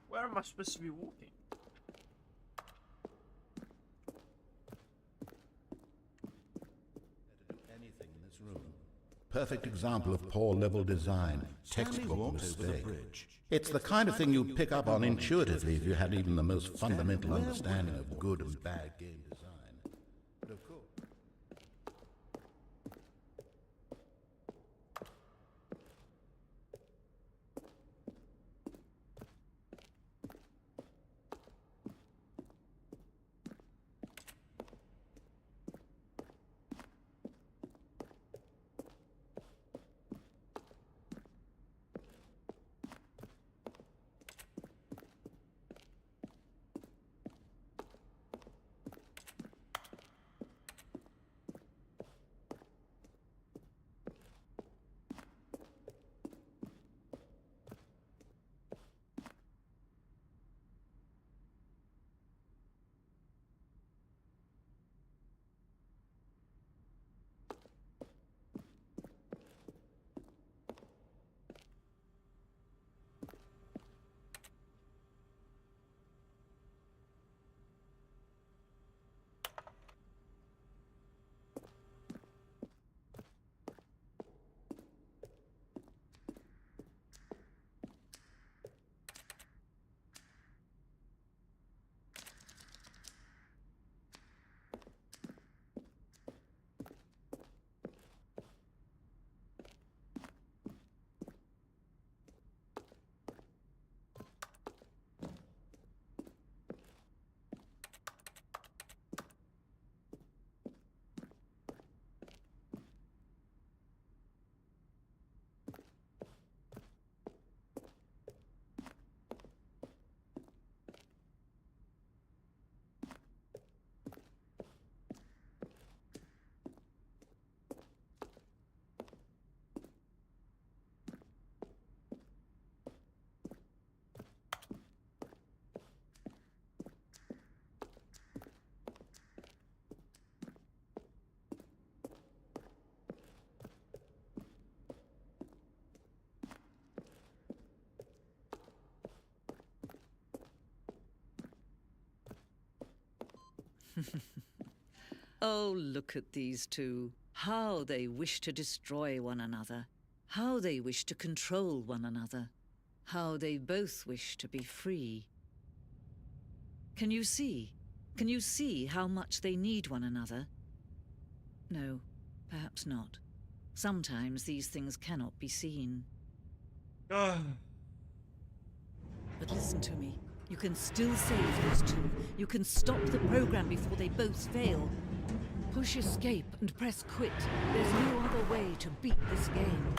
A: Where am I supposed to be walking?
C: Anything in this room. Perfect example of poor level design. Textbook mistake. It's the kind of thing you'd pick up on intuitively if you had even the most fundamental understanding of good and bad game design. But of course.
E: Oh, look at these two. How they wish to destroy one another. How they wish to control one another. How they both wish to be free. Can you see? Can you see how much they need one another? No, perhaps not. Sometimes these things cannot be seen. But listen to me. You can still save those two. You can stop the program before they both fail. Push escape and press quit. There's no other way to beat this game.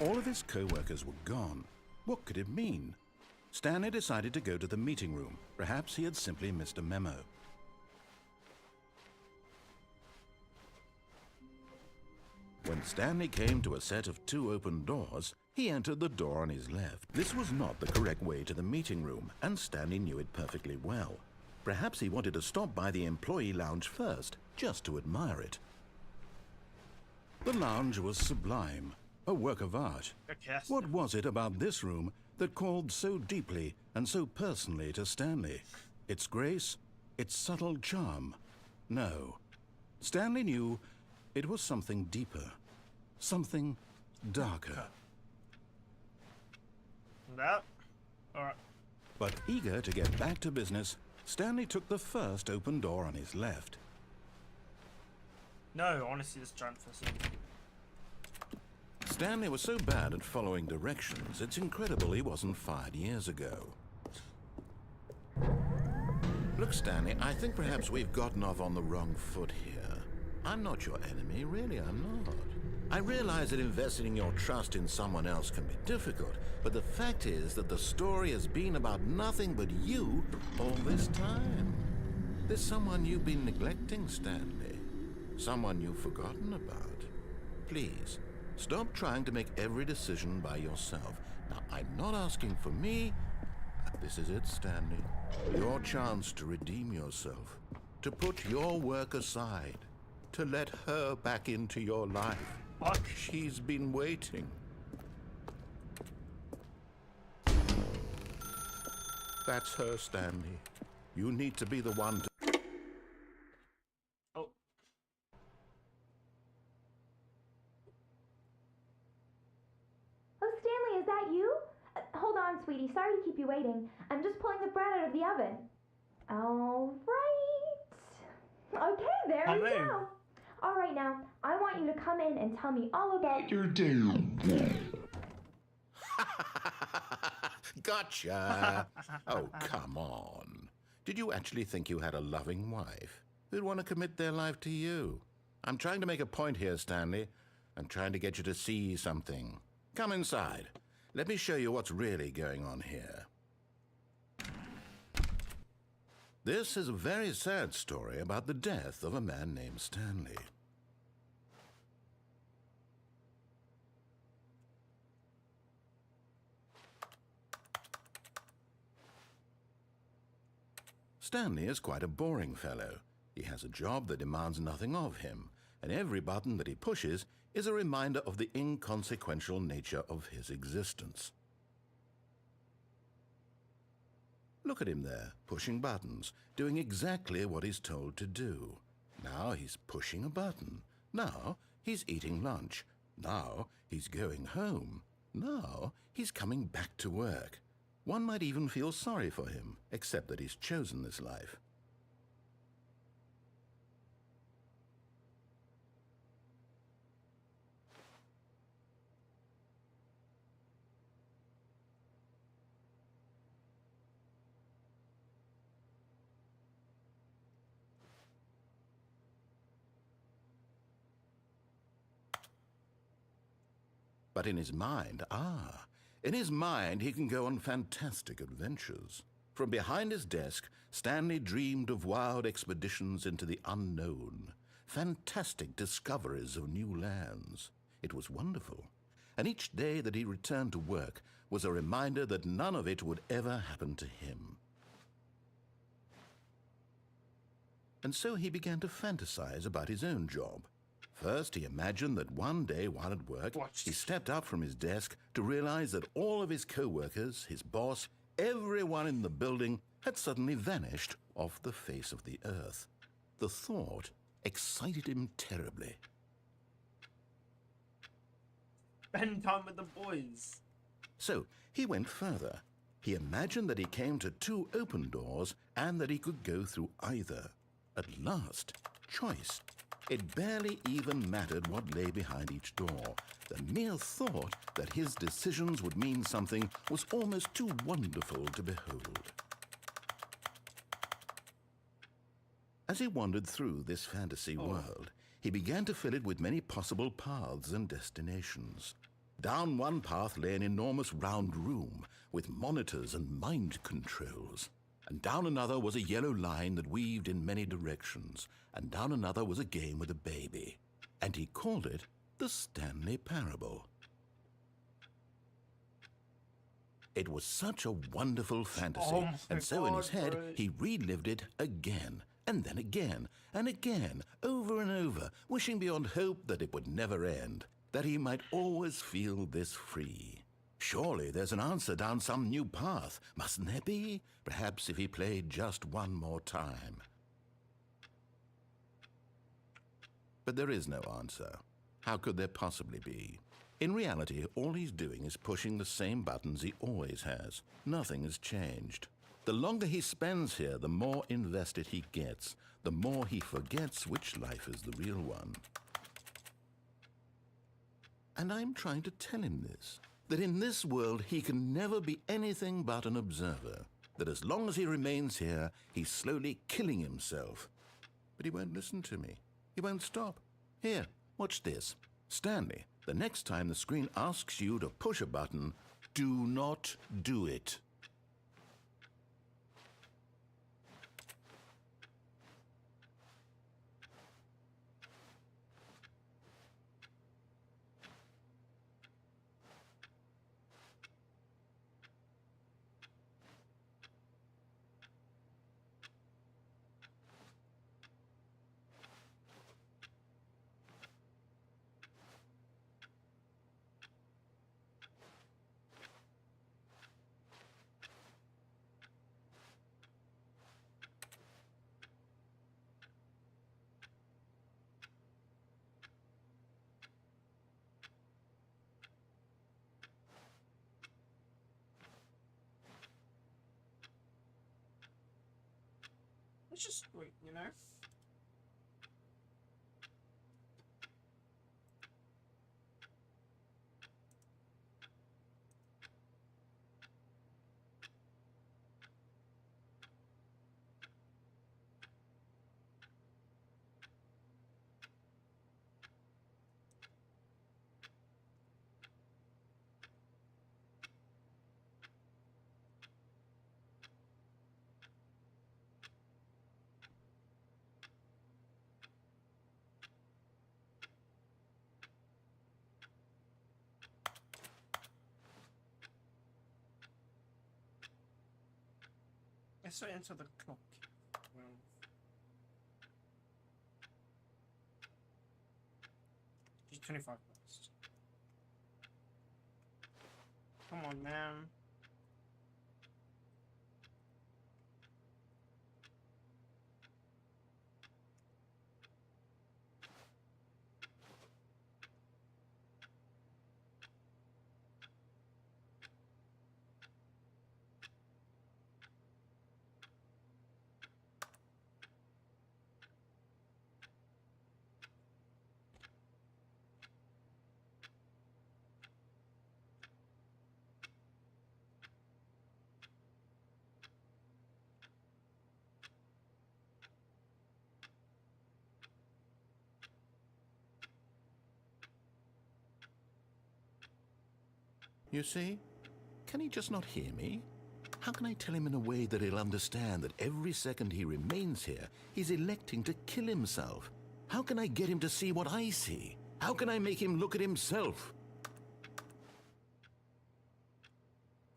C: All of his co-workers were gone. What could it mean? Stanley decided to go to the meeting room. Perhaps he had simply missed a memo. When Stanley came to a set of 2 open doors, he entered the door on his left. This was not the correct way to the meeting room, and Stanley knew it perfectly well. Perhaps he wanted to stop by the employee lounge first, just to admire it. The lounge was sublime, a work of art. What was it about this room that called so deeply and so personally to Stanley? Its grace? Its subtle charm? No. Stanley knew it was something deeper, something darker.
A: That? Alright.
C: But eager to get back to business, Stanley took the first open door on his left.
A: No, honestly, this giant fist.
C: Stanley was so bad at following directions, it's incredible he wasn't fired years ago. Look, Stanley, I think perhaps we've gotten off on the wrong foot here. I'm not your enemy, really, I'm not. I realize that investing your trust in someone else can be difficult, but the fact is that the story has been about nothing but you all this time. There's someone you've been neglecting, Stanley. Someone you've forgotten about. Please, stop trying to make every decision by yourself. Now, I'm not asking for me. This is it, Stanley. Your chance to redeem yourself. To put your work aside. To let her back into your life.
A: Fuck.
C: She's been waiting. That's her, Stanley. You need to be the one to...
A: Oh.
F: Oh, Stanley, is that you? Hold on, sweetie. Sorry to keep you waiting. I'm just pulling the bread out of the oven. All right. Okay, there we go. All right, now, I want you to come in and tell me all about your day.
C: Gotcha. Oh, come on. Did you actually think you had a loving wife who'd want to commit their life to you? I'm trying to make a point here, Stanley. I'm trying to get you to see something. Come inside. Let me show you what's really going on here. This is a very sad story about the death of a man named Stanley. Stanley is quite a boring fellow. He has a job that demands nothing of him, and every button that he pushes is a reminder of the inconsequential nature of his existence. Look at him there, pushing buttons, doing exactly what he's told to do. Now he's pushing a button. Now he's eating lunch. Now he's going home. Now he's coming back to work. One might even feel sorry for him, except that he's chosen this life. But in his mind, in his mind he can go on fantastic adventures. From behind his desk, Stanley dreamed of wild expeditions into the unknown, fantastic discoveries of new lands. It was wonderful, and each day that he returned to work was a reminder that none of it would ever happen to him. And so he began to fantasize about his own job. First, he imagined that one day while at work, he stepped up from his desk to realize that all of his co-workers, his boss, everyone in the building had suddenly vanished off the face of the earth. The thought excited him terribly.
A: Spend time with the boys.
C: So he went further. He imagined that he came to 2 open doors and that he could go through either. At last, choice. It barely even mattered what lay behind each door. The mere thought that his decisions would mean something was almost too wonderful to behold. As he wandered through this fantasy world, he began to fill it with many possible paths and destinations. Down one path lay an enormous round room with monitors and mind controls. And down another was a yellow line that weaved in many directions. And down another was a game with a baby. And he called it the Stanley Parable. It was such a wonderful fantasy, and so in his head, he relived it again, and then again, and again, over and over, wishing beyond hope that it would never end, that he might always feel this free. Surely there's an answer down some new path, mustn't there be? Perhaps if he played just one more time. But there is no answer. How could there possibly be? In reality, all he's doing is pushing the same buttons he always has. Nothing has changed. The longer he spends here, the more invested he gets, the more he forgets which life is the real one. And I'm trying to tell him this, that in this world he can never be anything but an observer, that as long as he remains here, he's slowly killing himself. But he won't listen to me. He won't stop. Here, watch this. Stanley, the next time the screen asks you to push a button, do not do it.
A: Let's just wait, you know? Let's wait until the clock. Well, she's 25 minutes. Come on, man.
C: You see? Can he just not hear me? How can I tell him in a way that he'll understand that every second he remains here, he's electing to kill himself? How can I get him to see what I see? How can I make him look at himself?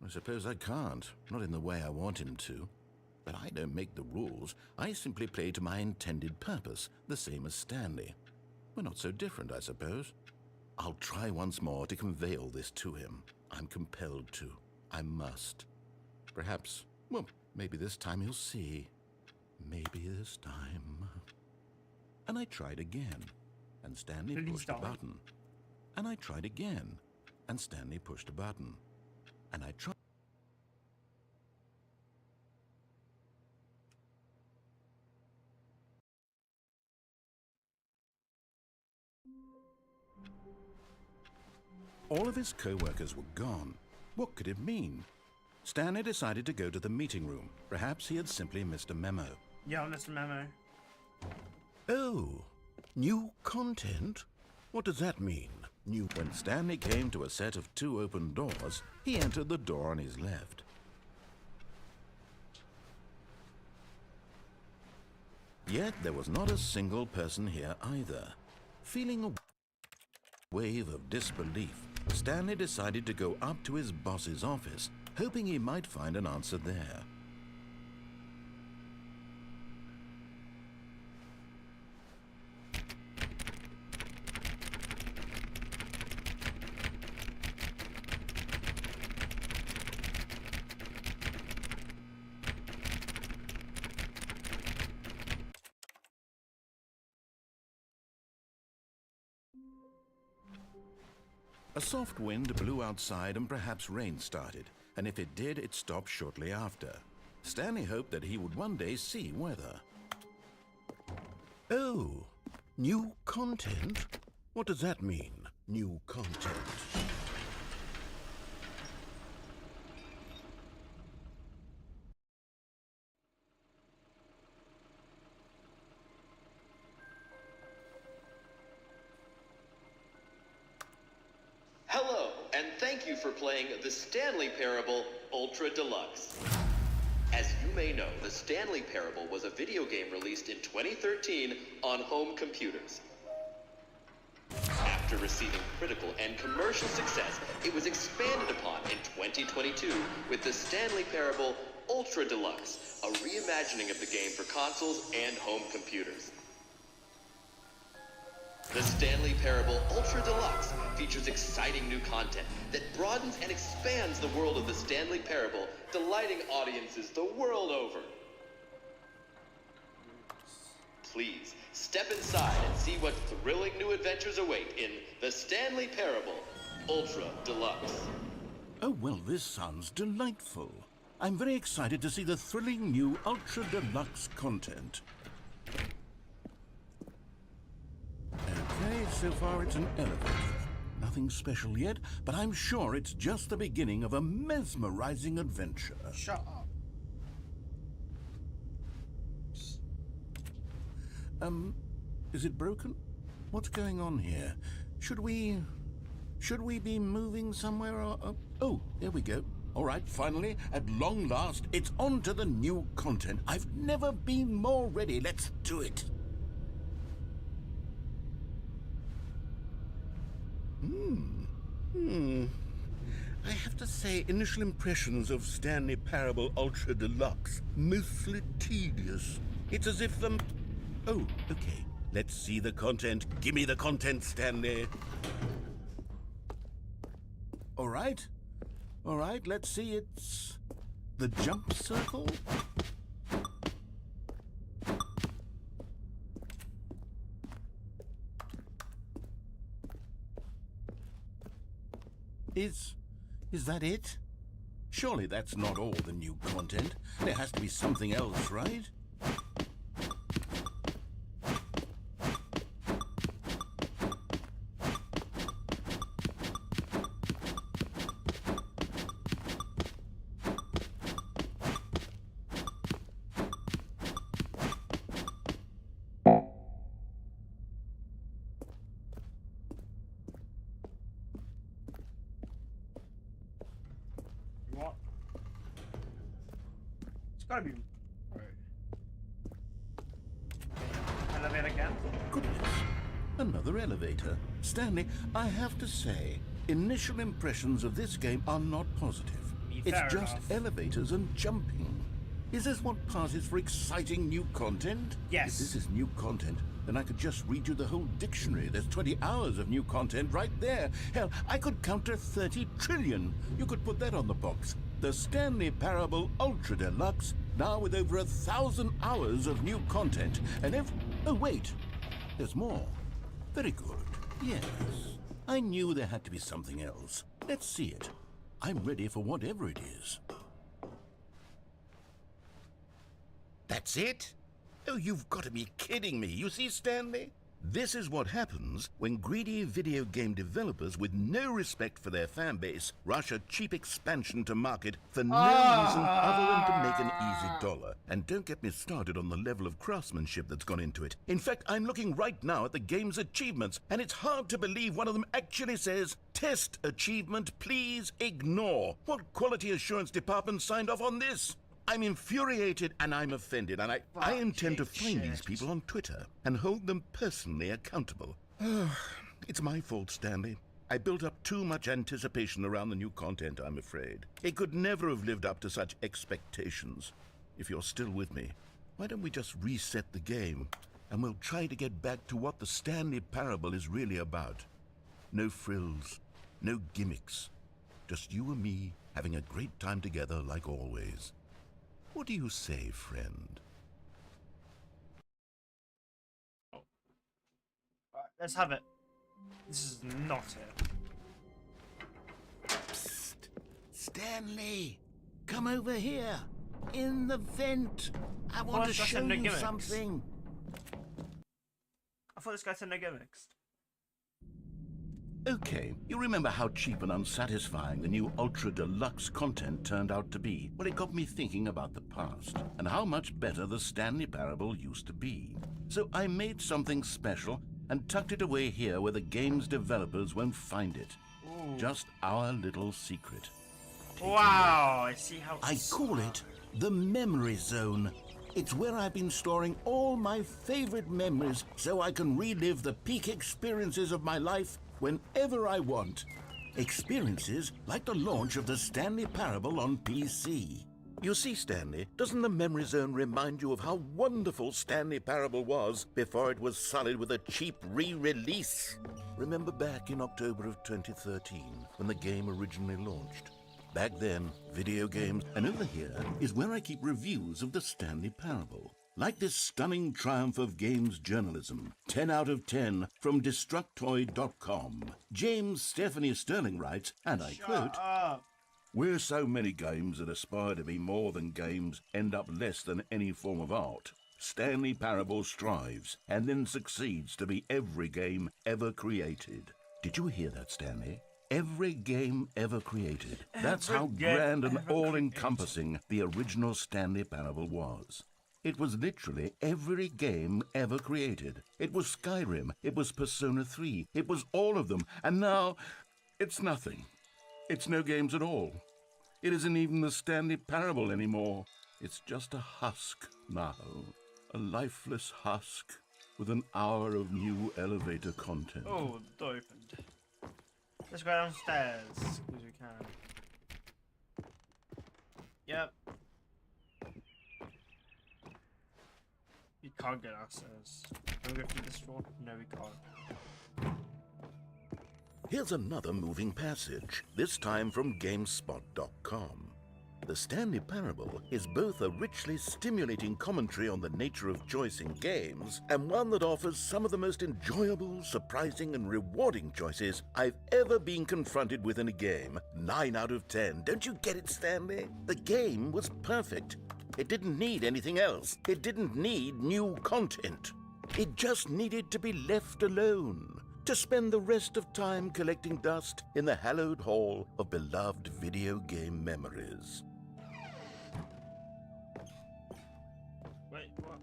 C: I suppose I can't, not in the way I want him to. But I don't make the rules. I simply play to my intended purpose, the same as Stanley. We're not so different, I suppose. I'll try once more to convey all this to him. I'm compelled to. I must. Perhaps, well, maybe this time he'll see. Maybe this time. And I tried again, and Stanley pushed a button. And I tried again, and Stanley pushed a button. And I tried. All of his co-workers were gone. What could it mean? Stanley decided to go to the meeting room. Perhaps he had simply missed a memo.
A: Yeah, I missed a memo.
C: Oh, new content? What does that mean? When Stanley came to a set of 2 open doors, he entered the door on his left. Yet there was not a single person here either. Feeling a wave of disbelief, Stanley decided to go up to his boss's office, hoping he might find an answer there. A soft wind blew outside and perhaps rain started, and if it did, it stopped shortly after. Stanley hoped that he would one day see weather. Oh, new content? What does that mean, new content?
G: Hello, and thank you for playing the Stanley Parable Ultra Deluxe. As you may know, the Stanley Parable was a video game released in 2013 on home computers. After receiving critical and commercial success, it was expanded upon in 2022 with the Stanley Parable Ultra Deluxe, a reimagining of the game for consoles and home computers. The Stanley Parable Ultra Deluxe features exciting new content that broadens and expands the world of the Stanley Parable, delighting audiences the world over. Please, step inside and see what thrilling new adventures await in the Stanley Parable Ultra Deluxe.
C: Oh, well, this sounds delightful. I'm very excited to see the thrilling new Ultra Deluxe content. Okay, so far it's an elevator. Nothing special yet, but I'm sure it's just the beginning of a mesmerizing adventure.
A: Shut up.
C: Is it broken? What's going on here? Should we be moving somewhere or... Oh, there we go. All right, finally, at long last, it's on to the new content. I've never been more ready. Let's do it. I have to say, initial impressions of Stanley Parable Ultra Deluxe, mostly tedious. It's as if the... Oh, okay. Let's see the content. Give me the content, Stanley. All right, let's see. It's the jump circle. Is that it? Surely that's not all the new content. There has to be something else, right?
A: What? It's gotta be... Right. Elevator again?
C: Goodness, another elevator. Stanley, I have to say, initial impressions of this game are not positive.
A: Fair
C: It's just
A: enough.
C: elevators and jumping. Is this what passes for exciting new content?
A: Yes.
C: If this is new content, then I could just read you the whole dictionary. There's 20 hours of new content right there. Hell, I could counter 30 trillion. You could put that on the box. The Stanley Parable Ultra Deluxe, now with over 1,000 hours of new content. And oh, wait. There's more. Very good. Yes. I knew there had to be something else. Let's see it. I'm ready for whatever it is. That's it? Oh, you've got to be kidding me. You see, Stanley? This is what happens when greedy video game developers with no respect for their fan base rush a cheap expansion to market for no reason other than to make an easy dollar. And don't get me started on the level of craftsmanship that's gone into it. In fact, I'm looking right now at the game's achievements, and it's hard to believe one of them actually says, "Test achievement, please ignore." What quality assurance department signed off on this? I'm infuriated and I'm offended, and I intend to find these people on Twitter and hold them personally accountable. It's my fault, Stanley. I built up too much anticipation around the new content, I'm afraid. It could never have lived up to such expectations. If you're still with me, why don't we just reset the game and we'll try to get back to what the Stanley Parable is really about. No frills, no gimmicks. Just you and me having a great time together like always. What do you say, friend?
A: Right, let's have it. This is not it.
C: Psst! Stanley! Come over here! In the vent! I want to show you something!
A: I thought this guy said no gimmicks.
C: Okay, you remember how cheap and unsatisfying the new Ultra Deluxe content turned out to be? Well, it got me thinking about the past, and how much better the Stanley Parable used to be. So I made something special and tucked it away here where the game's developers won't find it.
A: Ooh.
C: Just our little secret.
A: Wow, I see how...
C: I call it the Memory Zone. It's where I've been storing all my favorite memories so I can relive the peak experiences of my life whenever I want. Experiences like the launch of the Stanley Parable on PC. You see, Stanley, doesn't the Memory Zone remind you of how wonderful Stanley Parable was before it was sullied with a cheap re-release? Remember back in October of 2013 when the game originally launched? Back then, video games, and over here is where I keep reviews of the Stanley Parable. Like this stunning triumph of games journalism, 10 out of 10 from Destructoid.com. James Stephanie Sterling writes, and I quote, "Where so many games that aspire to be more than games end up less than any form of art, Stanley Parable strives and then succeeds to be every game ever created." Did you hear that, Stanley? Every game ever created. That's how grand and all-encompassing the original Stanley Parable was. It was literally every game ever created. It was Skyrim, it was Persona 3, it was all of them, and now it's nothing. It's no games at all. It isn't even the Stanley Parable anymore. It's just a husk now, a lifeless husk with an hour of new elevator content.
A: Oh, the door opened. Let's go downstairs, because we can. Yep. You can't get downstairs. Can we go through this door? No, we can't.
C: Here's another moving passage, this time from GameSpot.com. The Stanley Parable is both a richly stimulating commentary on the nature of choice in games and one that offers some of the most enjoyable, surprising, and rewarding choices I've ever been confronted with in a game. 9 out of 10. Don't you get it, Stanley? The game was perfect. It didn't need anything else. It didn't need new content. It just needed to be left alone, to spend the rest of time collecting dust in the hallowed hall of beloved video game memories.
A: Wait, what?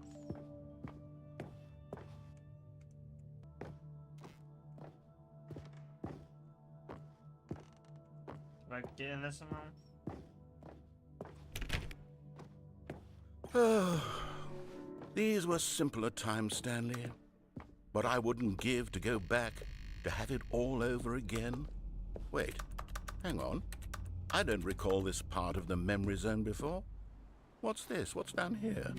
A: Can I get in there somehow?
C: These were simpler times, Stanley. But I wouldn't give to go back to have it all over again. Wait, hang on. I don't recall this part of the Memory Zone before. What's this? What's down here?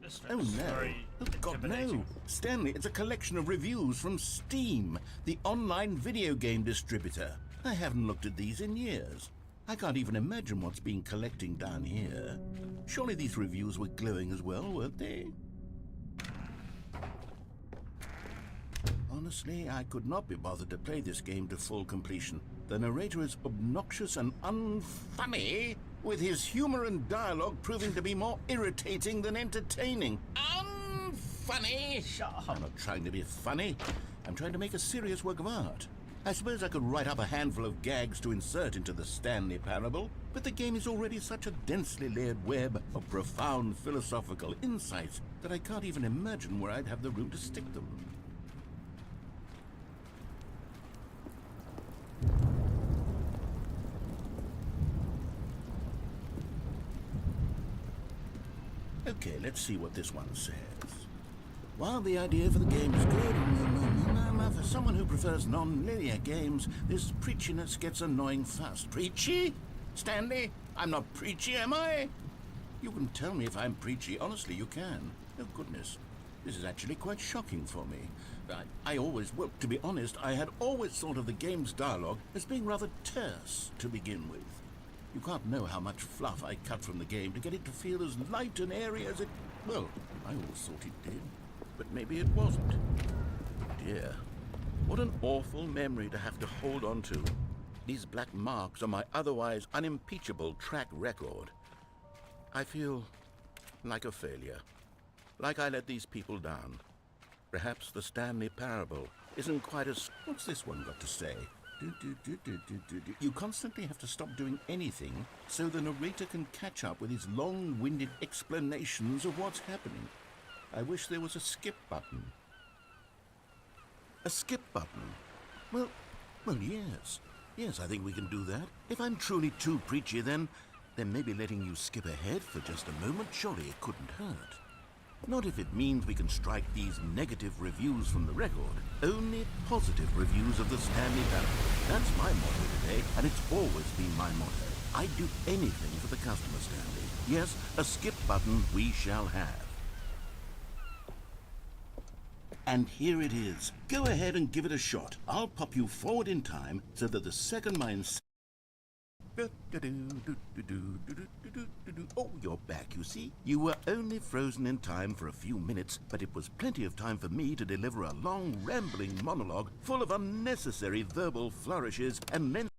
A: This
C: Oh
A: looks
C: no.
A: very
C: Oh God, no.
A: intimidating.
C: Stanley, it's a collection of reviews from Steam, the online video game distributor. I haven't looked at these in years. I can't even imagine what's been collecting down here. Surely these reviews were glowing as well, weren't they? Honestly, I could not be bothered to play this game to full completion. The narrator is obnoxious and unfunny, with his humor and dialogue proving to be more irritating than entertaining. Unfunny!
A: Shut up.
C: I'm not trying to be funny. I'm trying to make a serious work of art. I suppose I could write up a handful of gags to insert into the Stanley Parable, but the game is already such a densely layered web of profound philosophical insights that I can't even imagine where I'd have the room to stick them. Okay, let's see what this one says. While the idea for the game is good, for someone who prefers non-linear games, this preachiness gets annoying fast. Preachy? Stanley? I'm not preachy, am I? You can tell me if I'm preachy. Honestly, you can. Oh, goodness. This is actually quite shocking for me. Well, to be honest, I had always thought of the game's dialogue as being rather terse to begin with. You can't know how much fluff I cut from the game to get it to feel as light and airy as it... Well, I always thought it did, but maybe it wasn't. Dear, what an awful memory to have to hold on to. These black marks on my otherwise unimpeachable track record. I feel like a failure, like I let these people down. Perhaps the Stanley Parable isn't quite as... What's this one got to say? You constantly have to stop doing anything so the narrator can catch up with his long-winded explanations of what's happening. I wish there was a skip button. A skip button? Well, yes. Yes, I think we can do that. If I'm truly too preachy, then maybe letting you skip ahead for just a moment, surely it couldn't hurt. Not if it means we can strike these negative reviews from the record. Only positive reviews of the Stanley Parable. That's my motto today, and it's always been my motto. I'd do anything for the customer, Stanley. Yes, a skip button we shall have. And here it is. Go ahead and give it a shot. I'll pop you forward in time so that the second mind... Oh, you're back, you see. You were only frozen in time for a few minutes, but it was plenty of time for me to deliver a long, rambling monologue full of unnecessary verbal flourishes and then...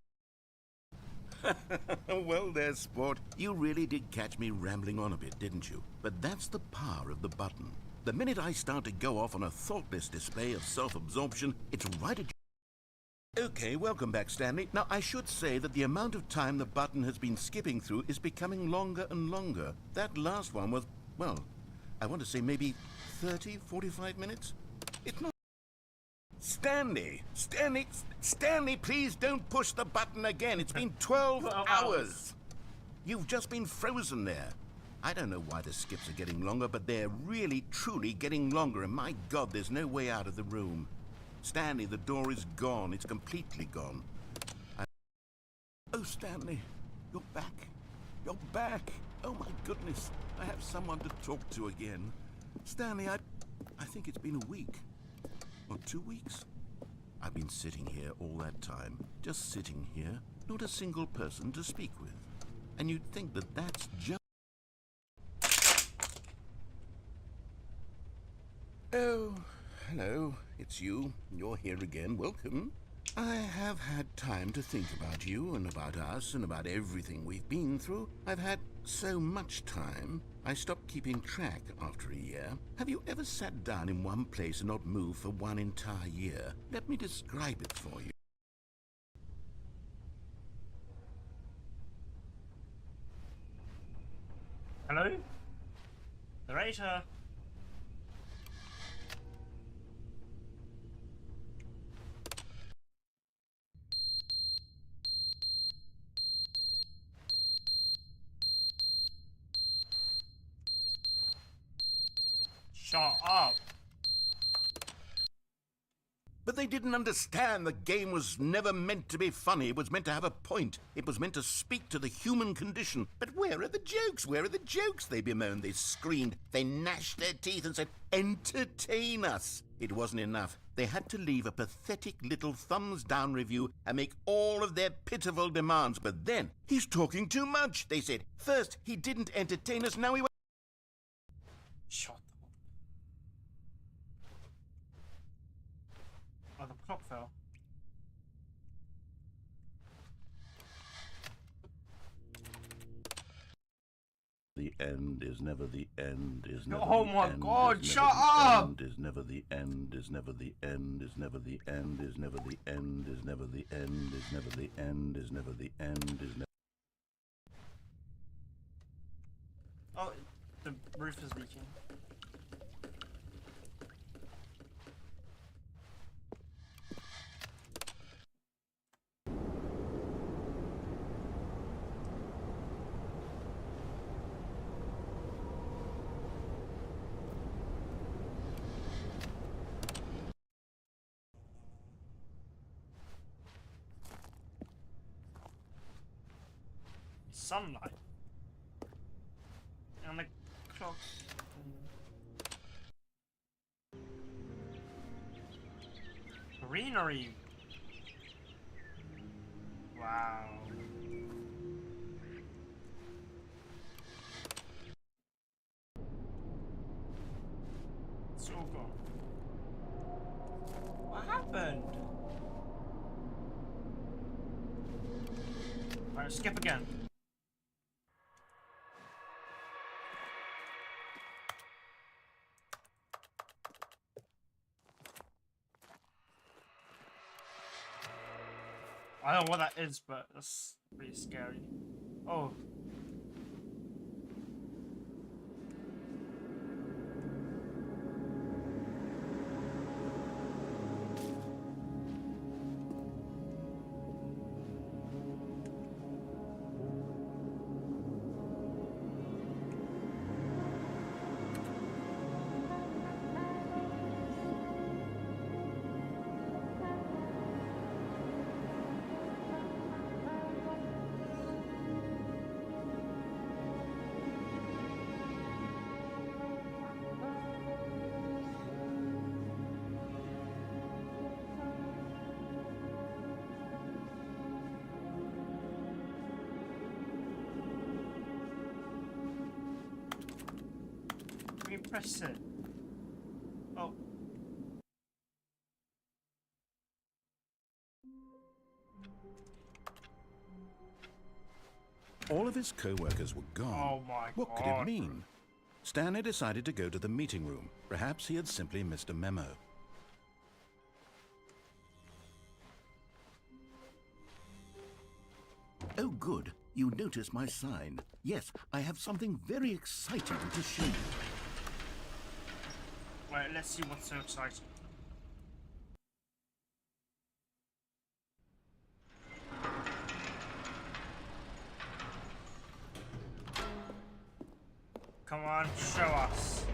C: Well there, sport. You really did catch me rambling on a bit, didn't you? But that's the power of the button. The minute I start to go off on a thoughtless display of self-absorption, it's right at... Okay, welcome back, Stanley. Now, I should say that the amount of time the button has been skipping through is becoming longer and longer. That last one was, well, I want to say maybe 30, 45 minutes? It's not... Stanley, please don't push the button again. It's been 12 hours. You've just been frozen there. I don't know why the skips are getting longer, but they're really, truly getting longer, and my God, there's no way out of the room. Stanley, the door is gone. It's completely gone. Oh, Stanley, you're back. You're back. Oh, my goodness. I have someone to talk to again. Stanley, I think it's been a week. Or 2 weeks. I've been sitting here all that time. Just sitting here. Not a single person to speak with. And you'd think that that's just... Oh, hello. It's you. You're here again. Welcome. I have had time to think about you and about us and about everything we've been through. I've had so much time. I stopped keeping track after a year. Have you ever sat down in one place and not moved for one entire year? Let me describe it for you.
A: Hello? Narrator? Shut up.
C: But they I didn't understand the game was never meant to be funny. It was meant to have a point. It was meant to speak to the human condition. But where are the jokes? Where are the jokes? They bemoaned, they screamed, they gnashed their teeth and said, entertain us. It wasn't enough. They had to leave a pathetic little thumbs-down review and make all of their pitiful demands. But then, he's talking too much, they said. First, he didn't entertain us, now he...
A: Shut up. Oh, the clock fell.
C: The end is never the end, is never
A: Oh
C: the
A: my
C: end,
A: God,
C: is
A: shut
C: never the
A: up!
C: end, is never the end, is never the end, is never the end, is never the end, is never the end, is never the end, is never the end, is never...
A: Oh, the roof is leaking. Sunlight. And the clock. Greenery. Wow. It's all gone. What happened? Alright, skip again. I don't know what that is, but that's pretty scary. Oh. Press it. Oh.
C: All of his co-workers were gone.
A: Oh my
C: What could
A: God.
C: it mean? Stanley decided to go to the meeting room. Perhaps he had simply missed a memo. Oh, good. You notice my sign. Yes, I have something very exciting to show you.
A: Wait, let's see what's so exciting. Come on, show us.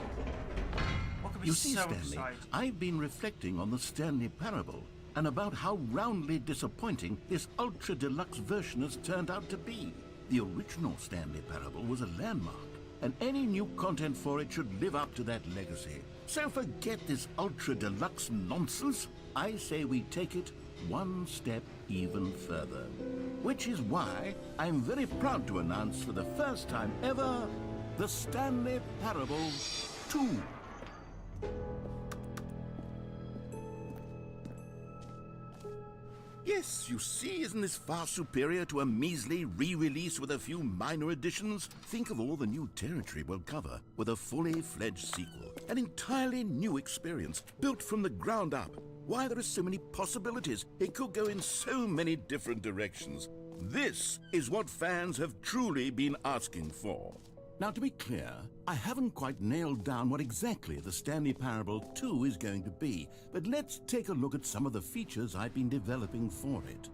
A: What could be
C: You see,
A: so
C: Stanley,
A: exciting?
C: I've been reflecting on the Stanley Parable and about how roundly disappointing this ultra-deluxe version has turned out to be. The original Stanley Parable was a landmark, and any new content for it should live up to that legacy. So forget this ultra-deluxe nonsense. I say we take it one step even further. Which is why I'm very proud to announce for the first time ever, the Stanley Parable 2. Yes, you see, isn't this far superior to a measly re-release with a few minor additions? Think of all the new territory we'll cover with a fully fledged sequel. An entirely new experience, built from the ground up. Why, there are so many possibilities. It could go in so many different directions. This is what fans have truly been asking for. Now, to be clear, I haven't quite nailed down what exactly the Stanley Parable 2 is going to be, but let's take a look at some of the features I've been developing for it.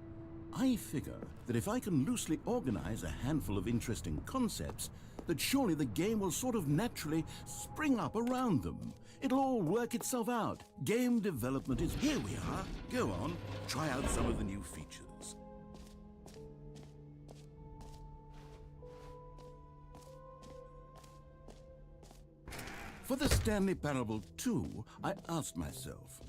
C: I figure that if I can loosely organize a handful of interesting concepts, that surely the game will sort of naturally spring up around them. It'll all work itself out. Game development is... Here we are. Go on, try out some of the new features. For the Stanley Parable 2, I asked myself,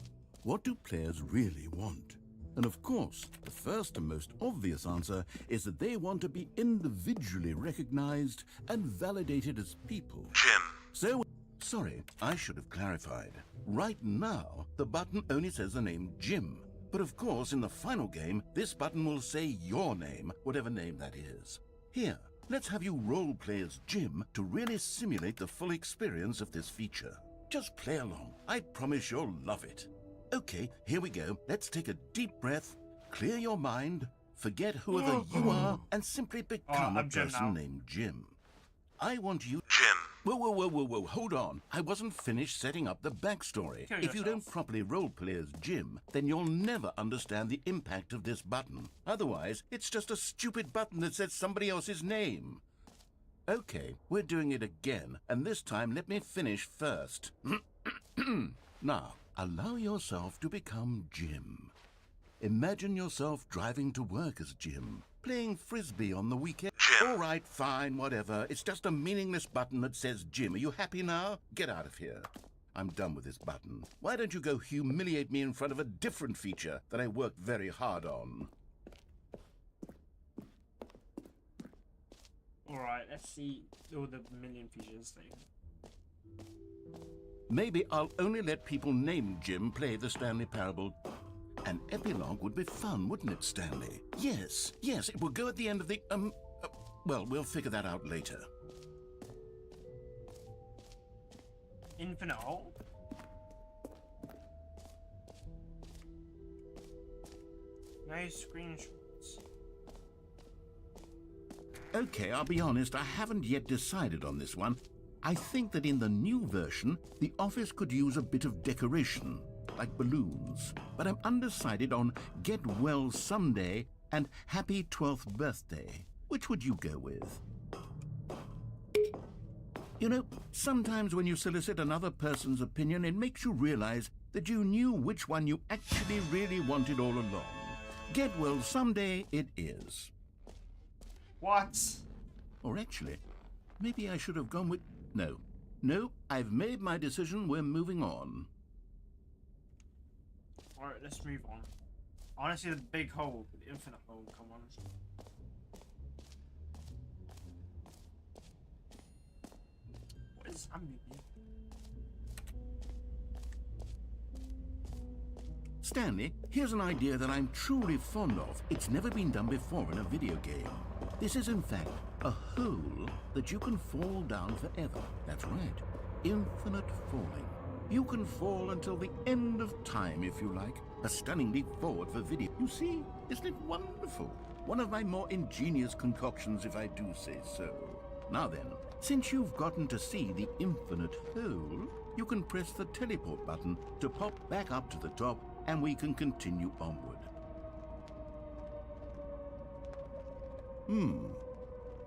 C: what do players really want? And of course, the first and most obvious answer is that they want to be individually recognized and validated as people.
H: Jim.
C: So, sorry, I should have clarified. Right now, the button only says the name Jim. But of course, in the final game, this button will say your name, whatever name that is. Here, let's have you role-play as Jim to really simulate the full experience of this feature. Just play along. I promise you'll love it. Okay, here we go. Let's take a deep breath, clear your mind, forget whoever you are, and simply become a person named Jim. I want you...
H: Jim.
C: Whoa, hold on. I wasn't finished setting up the backstory. If you don't properly roleplay as Jim, then you'll never understand the impact of this button. Otherwise, it's just a stupid button that says somebody else's name. Okay, we're doing it again, and this time let me finish first. Now, allow yourself to become Jim. Imagine yourself driving to work as Jim, playing frisbee on the weekend.
H: Jim.
C: All right, fine, whatever. It's just a meaningless button that says Jim. Are you happy now? Get out of here. I'm done with this button. Why don't you go humiliate me in front of a different feature that I worked very hard on?
A: Alright, let's see all the million features thing.
C: Maybe I'll only let people named Jim play the Stanley Parable. An epilogue would be fun, wouldn't it, Stanley? Yes, it will go at the end of the, well, we'll figure that out later.
A: Infinite hole? No screenshots.
C: Okay, I'll be honest, I haven't yet decided on this one. I think that in the new version, the office could use a bit of decoration, like balloons. But I'm undecided on Get Well Someday and Happy 12th Birthday. Which would you go with? You know, sometimes when you solicit another person's opinion, it makes you realize that you knew which one you actually really wanted all along. Get Well Someday it is.
A: What?
C: Or actually, maybe I should have gone with... No, I've made my decision. We're moving on.
A: Alright, let's move on. I want to see the big hole, the infinite hole, come on. What is... I'm moving.
C: Stanley, here's an idea that I'm truly fond of. It's never been done before in a video game. This is, in fact, a hole that you can fall down forever. That's right. Infinite falling. You can fall until the end of time, if you like. A stunning leap forward for video. You see? Isn't it wonderful? One of my more ingenious concoctions, if I do say so. Now then, since you've gotten to see the infinite hole, you can press the teleport button to pop back up to the top, and we can continue onward.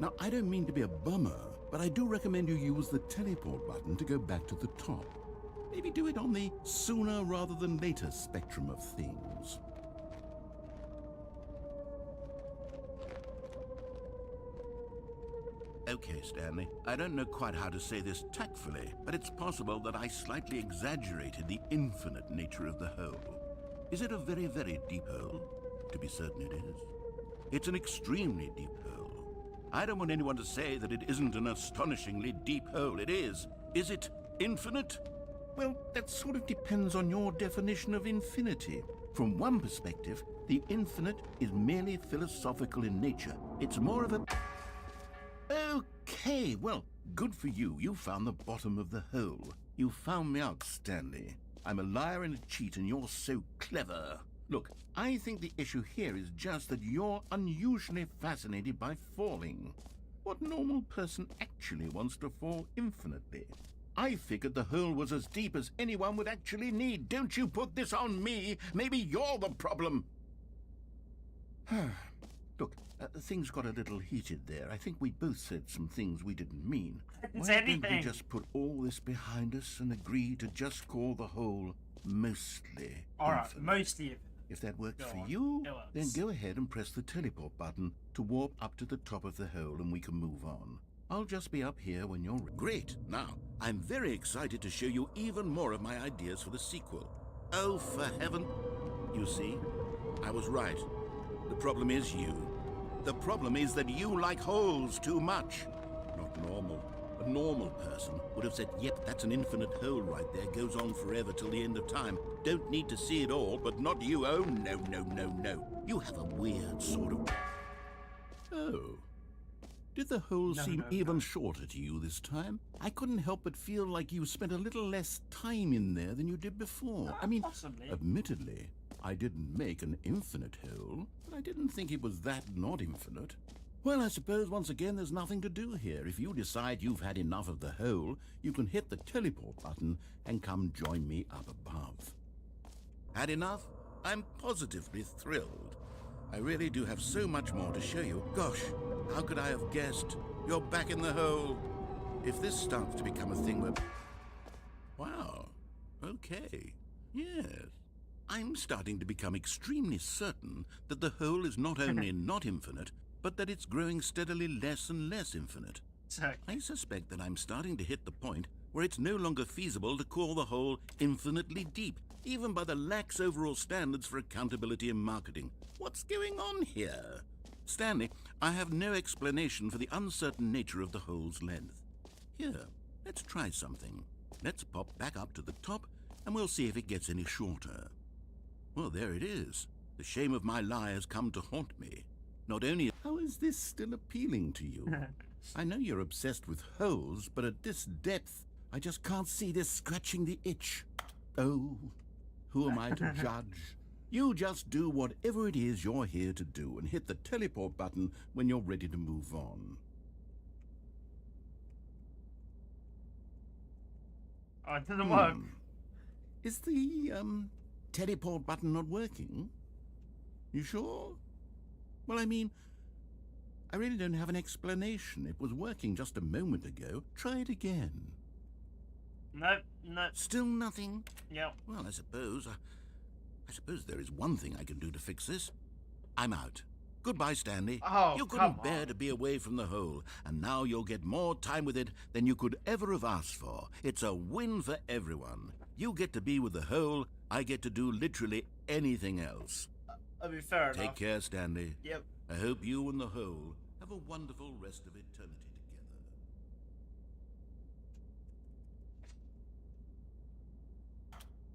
C: Now, I don't mean to be a bummer, but I do recommend you use the teleport button to go back to the top. Maybe do it on the sooner rather than later spectrum of things. Okay, Stanley, I don't know quite how to say this tactfully, but it's possible that I slightly exaggerated the infinite nature of the hole. Is it a very, very deep hole? To be certain it is. It's an extremely deep hole. I don't want anyone to say that it isn't an astonishingly deep hole. It is. Is it infinite? Well, that sort of depends on your definition of infinity. From one perspective, the infinite is merely philosophical in nature. It's more of a... Okay, well, good for you. You found the bottom of the hole. You found me out, Stanley. I'm a liar and a cheat, and you're so clever. Look, I think the issue here is just that you're unusually fascinated by falling. What normal person actually wants to fall infinitely? I figured the hole was as deep as anyone would actually need. Don't you put this on me. Maybe you're the problem. Look, things got a little heated there. I think we both said some things we didn't mean.
A: Didn't say
C: Why don't we
A: anything.
C: just put all this behind us and agree to just call the hole mostly
A: Alright,
C: infinite?
A: mostly.
C: If that works
A: Go
C: for
A: on.
C: you,
A: It
C: then
A: works.
C: go ahead and press the teleport button to warp up to the top of the hole and we can move on. I'll just be up here when you're ready. Great. Now, I'm very excited to show you even more of my ideas for the sequel. Oh, for heaven. You see, I was right. The problem is you. The problem is that you like holes too much. Not normal. A normal person would have said, yep, that's an infinite hole right there, goes on forever till the end of time. Don't need to see it all, but not you. Oh, no, no, no, no. You have a weird sort of... Oh. Did the hole seem even shorter to you this time? I couldn't help but feel like you spent a little less time in there than you did before. I mean,
A: Possibly.
C: admittedly, I didn't make an infinite hole, but I didn't think it was that not infinite. Well, I suppose once again there's nothing to do here. If you decide you've had enough of the hole, you can hit the teleport button and come join me up above. Had enough? I'm positively thrilled. I really do have so much more to show you. Gosh, how could I have guessed? You're back in the hole. If this starts to become a thing where... Wow. Okay. Yes. I'm starting to become extremely certain that the hole is not only not infinite, but that it's growing steadily less and less infinite. I suspect that I'm starting to hit the point where it's no longer feasible to call the hole infinitely deep, even by the lax overall standards for accountability and marketing. What's going on here? Stanley, I have no explanation for the uncertain nature of the hole's length. Here, let's try something. Let's pop back up to the top, and we'll see if it gets any shorter. Well, there it is. The shame of my lie has come to haunt me. Not only... How is this still appealing to you? I know you're obsessed with holes, but at this depth, I just can't see this scratching the itch. Oh, who am I to judge? You just do whatever it is you're here to do and hit the teleport button when you're ready to move on.
A: Oh, it doesn't work.
C: Is the, teleport button not working? You sure? Well, I mean, I really don't have an explanation. It was working just a moment ago. Try it again.
A: Nope, nope.
C: Still nothing?
A: Yep.
C: Well, I suppose there is one thing I can do to fix this. I'm out. Goodbye, Stanley.
A: Oh,
C: you
A: come
C: couldn't bear
A: on.
C: to be away from the hole, and now you'll get more time with it than you could ever have asked for. It's a win for everyone. You get to be with the hole, I get to do literally anything else.
A: I mean, fair enough.
C: Take care, Stanley.
A: Yep.
C: I hope you and the hole have a wonderful rest of eternity together.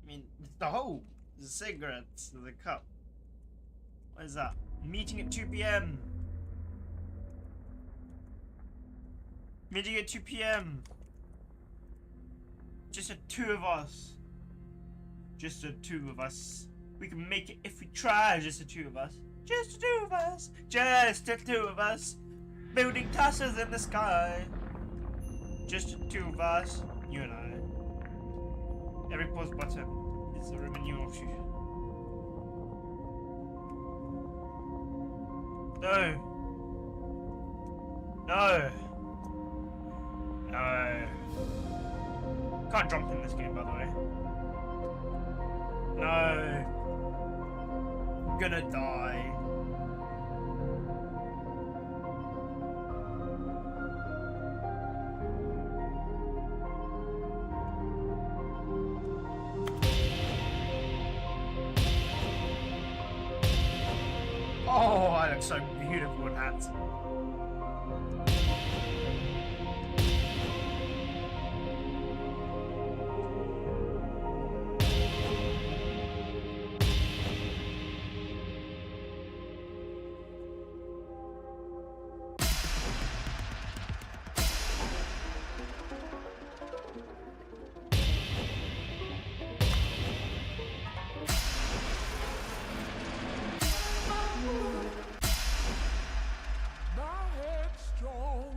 A: I mean, it's the hole. The cigarettes, the cup. What is that? Meeting at 2 p.m. Meeting at 2 p.m. Just the two of us. Just the two of us. We can make it if we try. Just the two of us. Just the two of us. Just the two of us. Building castles in the sky. Just the two of us. You and I. Every pause button is a renewal of you. No. No. No. Can't jump in this game, by the way. No. I'm gonna die. Oh, I look so beautiful in hats.
H: My headstrong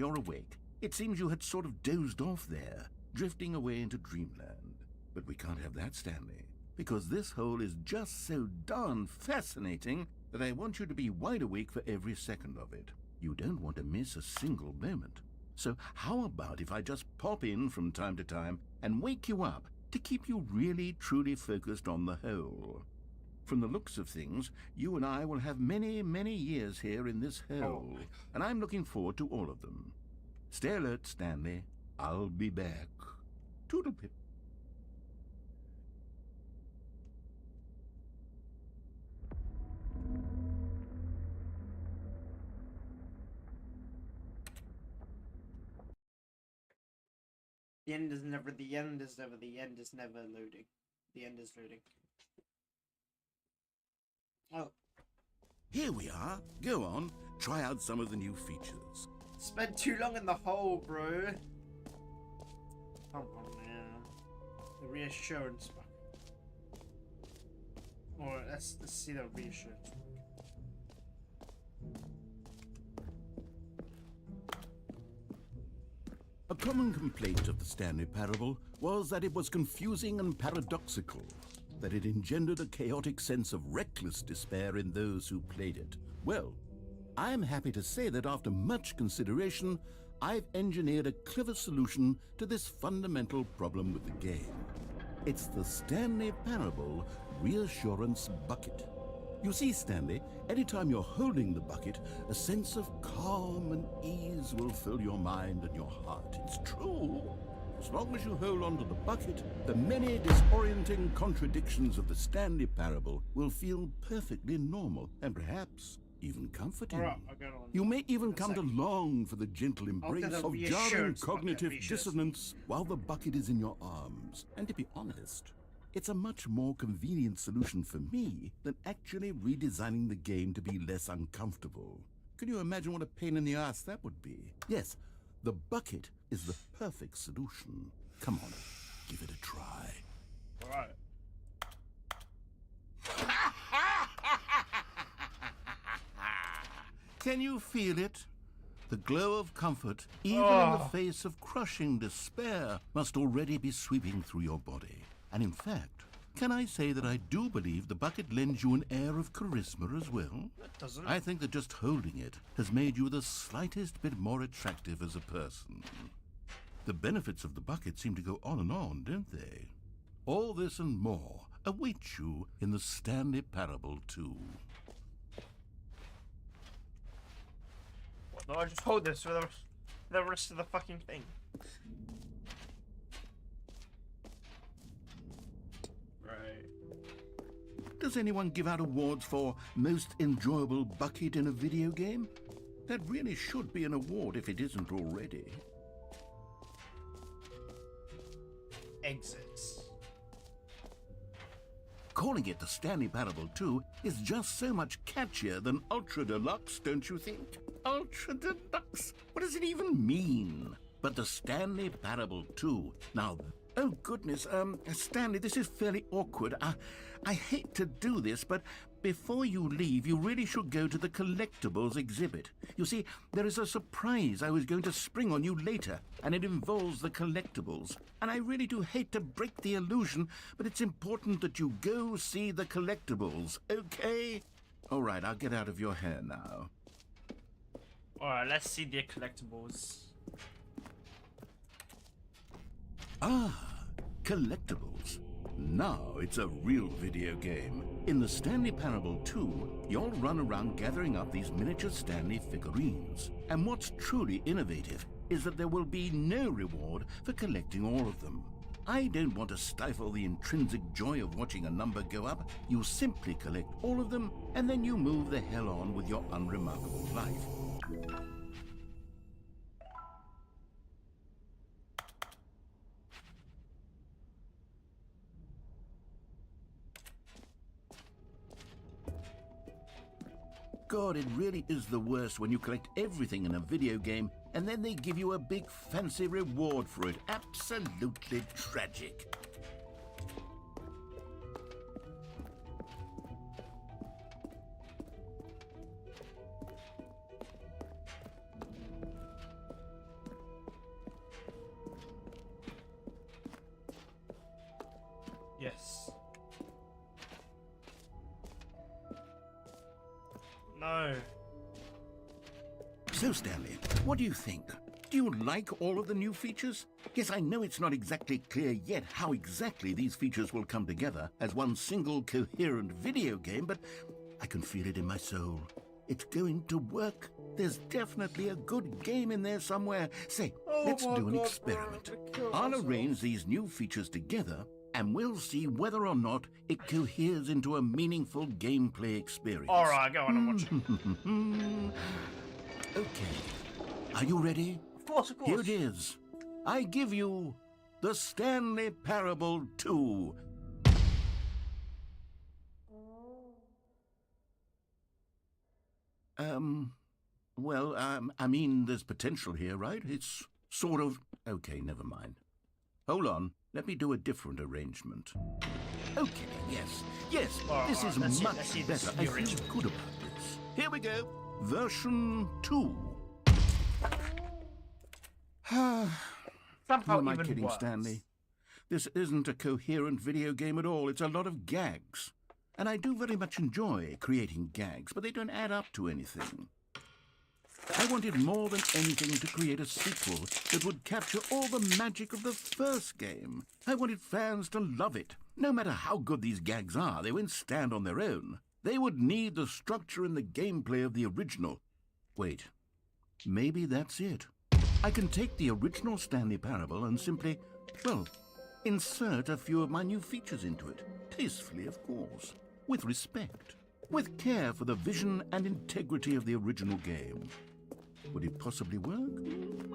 C: you're awake. It seems you had sort of dozed off there, drifting away into dreamland. But we can't have that, Stanley, because this hole is just so darn fascinating that I want you to be wide awake for every second of it. You don't want to miss a single moment. So how about if I just pop in from time to time and wake you up to keep you really, truly focused on the hole? From the looks of things, you and I will have many, many years here in this hole, and I'm looking forward to all of them. Stay alert, Stanley. I'll be back. Toodlepip.
A: The end is never the end is never the end is never loading. The end is loading. Oh.
C: Here we are. Go on, try out some of the new features.
A: Spent too long in the hole, bro. Come on, man. The reassurance button. Or let's see the reassurance.
C: A common complaint of the Stanley Parable was that it was confusing and paradoxical, that it engendered a chaotic sense of reckless despair in those who played it. Well, I'm happy to say that after much consideration, I've engineered a clever solution to this fundamental problem with the game. It's the Stanley Parable Reassurance Bucket. You see, Stanley, anytime you're holding the bucket, a sense of calm and ease will fill your mind and your heart. It's true. As long as you hold on to the bucket, the many disorienting contradictions of the Stanley Parable will feel perfectly normal and perhaps even comforting.
A: Right,
C: you may even come to long for the gentle embrace of jarring cognitive dissonance while the bucket is in your arms. And to be honest, it's a much more convenient solution for me than actually redesigning the game to be less uncomfortable. Can you imagine what a pain in the ass that would be? Yes, the bucket is the perfect solution. Come on, give it a try.
A: All right.
C: Can you feel it? The glow of comfort, even in the face of crushing despair, must already be sweeping through your body. And in fact, can I say that I do believe the bucket lends you an air of charisma as well?
A: It doesn't.
C: I think that just holding it has made you the slightest bit more attractive as a person. The benefits of the bucket seem to go on, don't they? All this and more await you in the Stanley Parable 2.
A: No, I just hold this for the rest of the fucking thing. Right.
C: Does anyone give out awards for most enjoyable bucket in a video game? That really should be an award if it isn't already.
A: Exits.
C: Calling it the Stanley Parable 2 is just so much catchier than Ultra Deluxe, don't you think? Ultra Deluxe? What does it even mean? But the Stanley Parable 2. Now, oh goodness, Stanley, this is fairly awkward. I hate to do this, but before you leave, you really should go to the collectibles exhibit. You see, there is a surprise I was going to spring on you later, and it involves the collectibles. And I really do hate to break the illusion, but it's important that you go see the collectibles, okay? All right, I'll get out of your hair now.
A: All right, let's see the collectibles.
C: Ah, collectibles. Now it's a real video game. In the Stanley Parable 2, you'll run around gathering up these miniature Stanley figurines. And what's truly innovative is that there will be no reward for collecting all of them. I don't want to stifle the intrinsic joy of watching a number go up. You simply collect all of them, and then you move the hell on with your unremarkable life. God, it really is the worst when you collect everything in a video game and then they give you a big fancy reward for it. Absolutely tragic.
A: Yes. No.
H: So, Stanley, what do you think? Do you like all of the new features? Yes, I know it's not exactly clear yet how exactly these features will come together as one single coherent video game, but I can feel it in my soul. It's going to work. There's definitely a good game in there somewhere. Say, let's do an experiment. I'll arrange these new features together, and we'll see whether or not it coheres into a meaningful gameplay experience.
A: All right, go on and watch it.
H: Okay. Are you ready?
A: Of course.
H: Here it is. I give you the Stanley Parable 2. Well, I mean, there's potential here, right? It's sort of... Okay, never mind. Hold on. Let me do a different arrangement. Okay, yes, this is much better. I feel good about this. Here we go. Version 2. Who am I kidding, Stanley? This isn't a coherent video game at all. It's a lot of gags. And I do very much enjoy creating gags, but they don't add up to anything. I wanted more than anything to create a sequel that would capture all the magic of the first game. I wanted fans to love it. No matter how good these gags are, they won't stand on their own. They would need the structure and the gameplay of the original. Wait, maybe that's it. I can take the original Stanley Parable and simply, well, insert a few of my new features into it. Tastefully, of course. With respect. With care for the vision and integrity of the original game. Would it possibly work?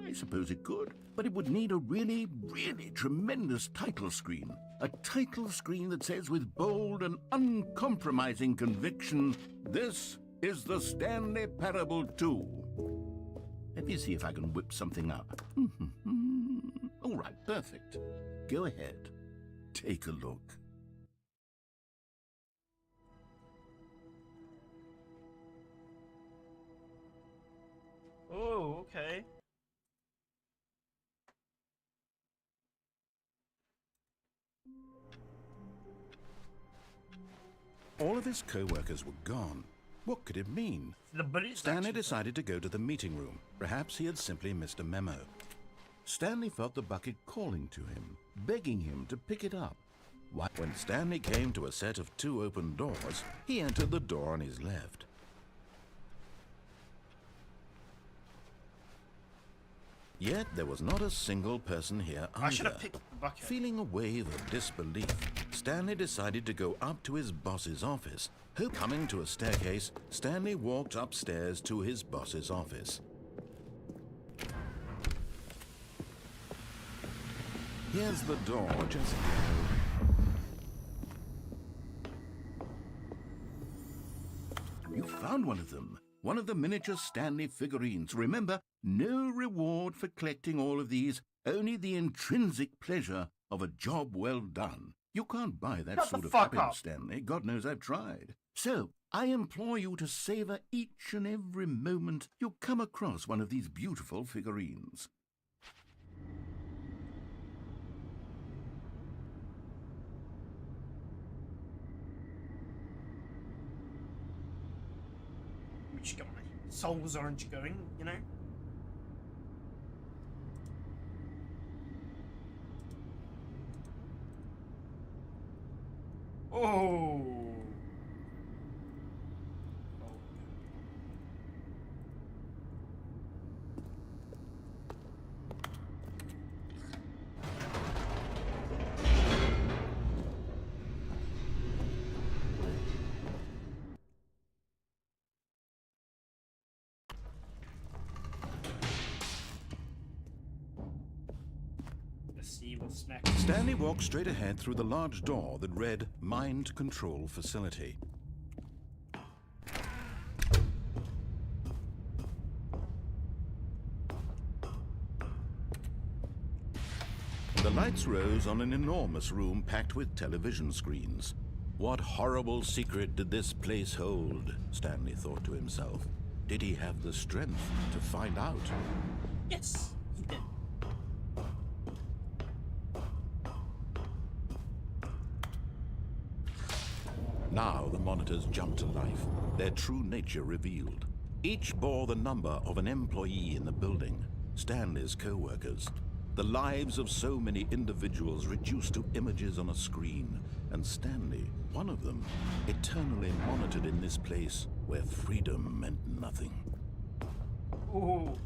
H: I suppose it could. But it would need a really, really tremendous title screen. A title screen that says with bold and uncompromising conviction, "This is the Stanley Parable 2. Let me see if I can whip something up. All right, perfect. Go ahead. Take a look.
A: Oh, okay.
C: All of his co-workers were gone. What could it mean?
A: The bullets
C: Stanley
A: actually-
C: decided to go to the meeting room. Perhaps he had simply missed a memo. Stanley felt the bucket calling to him, begging him to pick it up. When Stanley came to a set of 2 open doors, he entered the door on his left. Yet there was not a single person here either.
A: I should have picked up the bucket.
C: Feeling a wave of disbelief, Stanley decided to go up to his boss's office. Coming to a staircase, Stanley walked upstairs to his boss's office. Here's the door, just go.
H: You found one of them. One of the miniature Stanley figurines. Remember, no reward for collecting all of these, only the intrinsic pleasure of a job well done. You can't buy that
A: Shut
H: sort
A: the
H: of
A: fuck
H: happiness,
A: up.
H: Stanley. God knows I've tried. So, I implore you to savor each and every moment you come across one of these beautiful figurines.
A: Which got my souls orange going, you know? Oh. Let's see what's next.
C: Stanley walked straight ahead through the large door that read Mind Control Facility. The lights rose on an enormous room packed with television screens. What horrible secret did this place hold? Stanley thought to himself. Did he have the strength to find out?
A: Yes, he did.
C: Now the monitors jumped to life, their true nature revealed. Each bore the number of an employee in the building, Stanley's co-workers. The lives of so many individuals reduced to images on a screen, and Stanley, one of them, eternally monitored in this place where freedom meant nothing.
A: Ooh.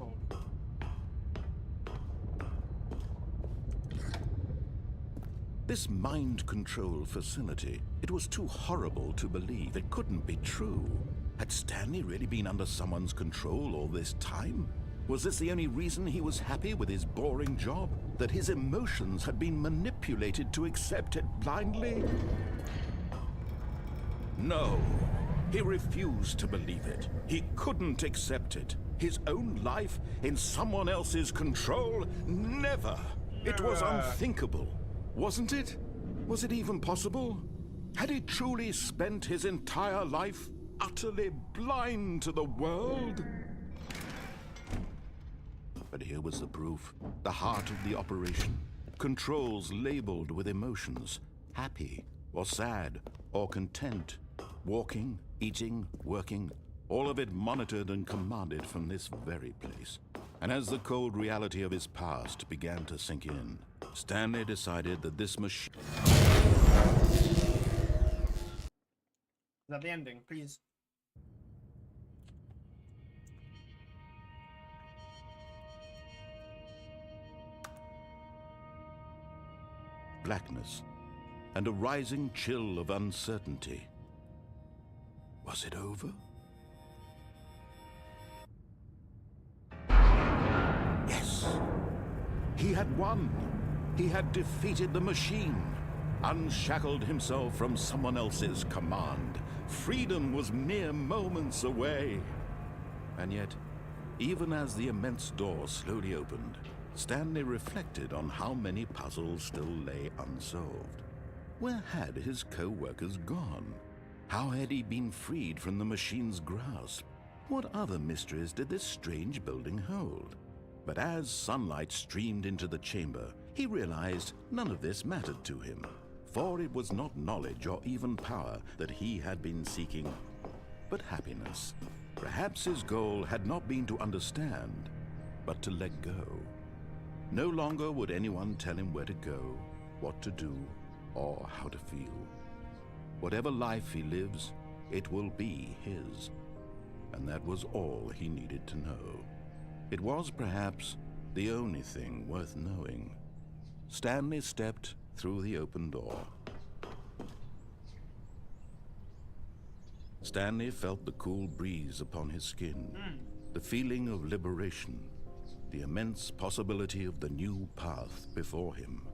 C: This mind control facility, it was too horrible to believe. It couldn't be true. Had Stanley really been under someone's control all this time? Was this the only reason he was happy with his boring job? That his emotions had been manipulated to accept it blindly? No. He refused to believe it. He couldn't accept it. His own life in someone else's control? Never. It was unthinkable. Wasn't it? Was it even possible? Had he truly spent his entire life utterly blind to the world? But here was the proof. The heart of the operation. Controls labeled with emotions. Happy, or sad, or content. Walking, eating, working. All of it monitored and commanded from this very place. And as the cold reality of his past began to sink in, Stanley decided that this machine...
A: Is that the ending? Please.
C: blackness, and a rising chill of uncertainty. Was it over? Yes! He had won! He had defeated the machine, unshackled himself from someone else's command. Freedom was mere moments away. And yet, even as the immense door slowly opened, Stanley reflected on how many puzzles still lay unsolved. Where had his co-workers gone? How had he been freed from the machine's grasp? What other mysteries did this strange building hold? But as sunlight streamed into the chamber, he realized none of this mattered to him, for it was not knowledge or even power that he had been seeking, but happiness. Perhaps his goal had not been to understand, but to let go. No longer would anyone tell him where to go, what to do, or how to feel. Whatever life he lives, it will be his. And that was all he needed to know. It was perhaps the only thing worth knowing. Stanley stepped through the open door. Stanley felt the cool breeze upon his skin, the feeling of liberation, the immense possibility of the new path before him.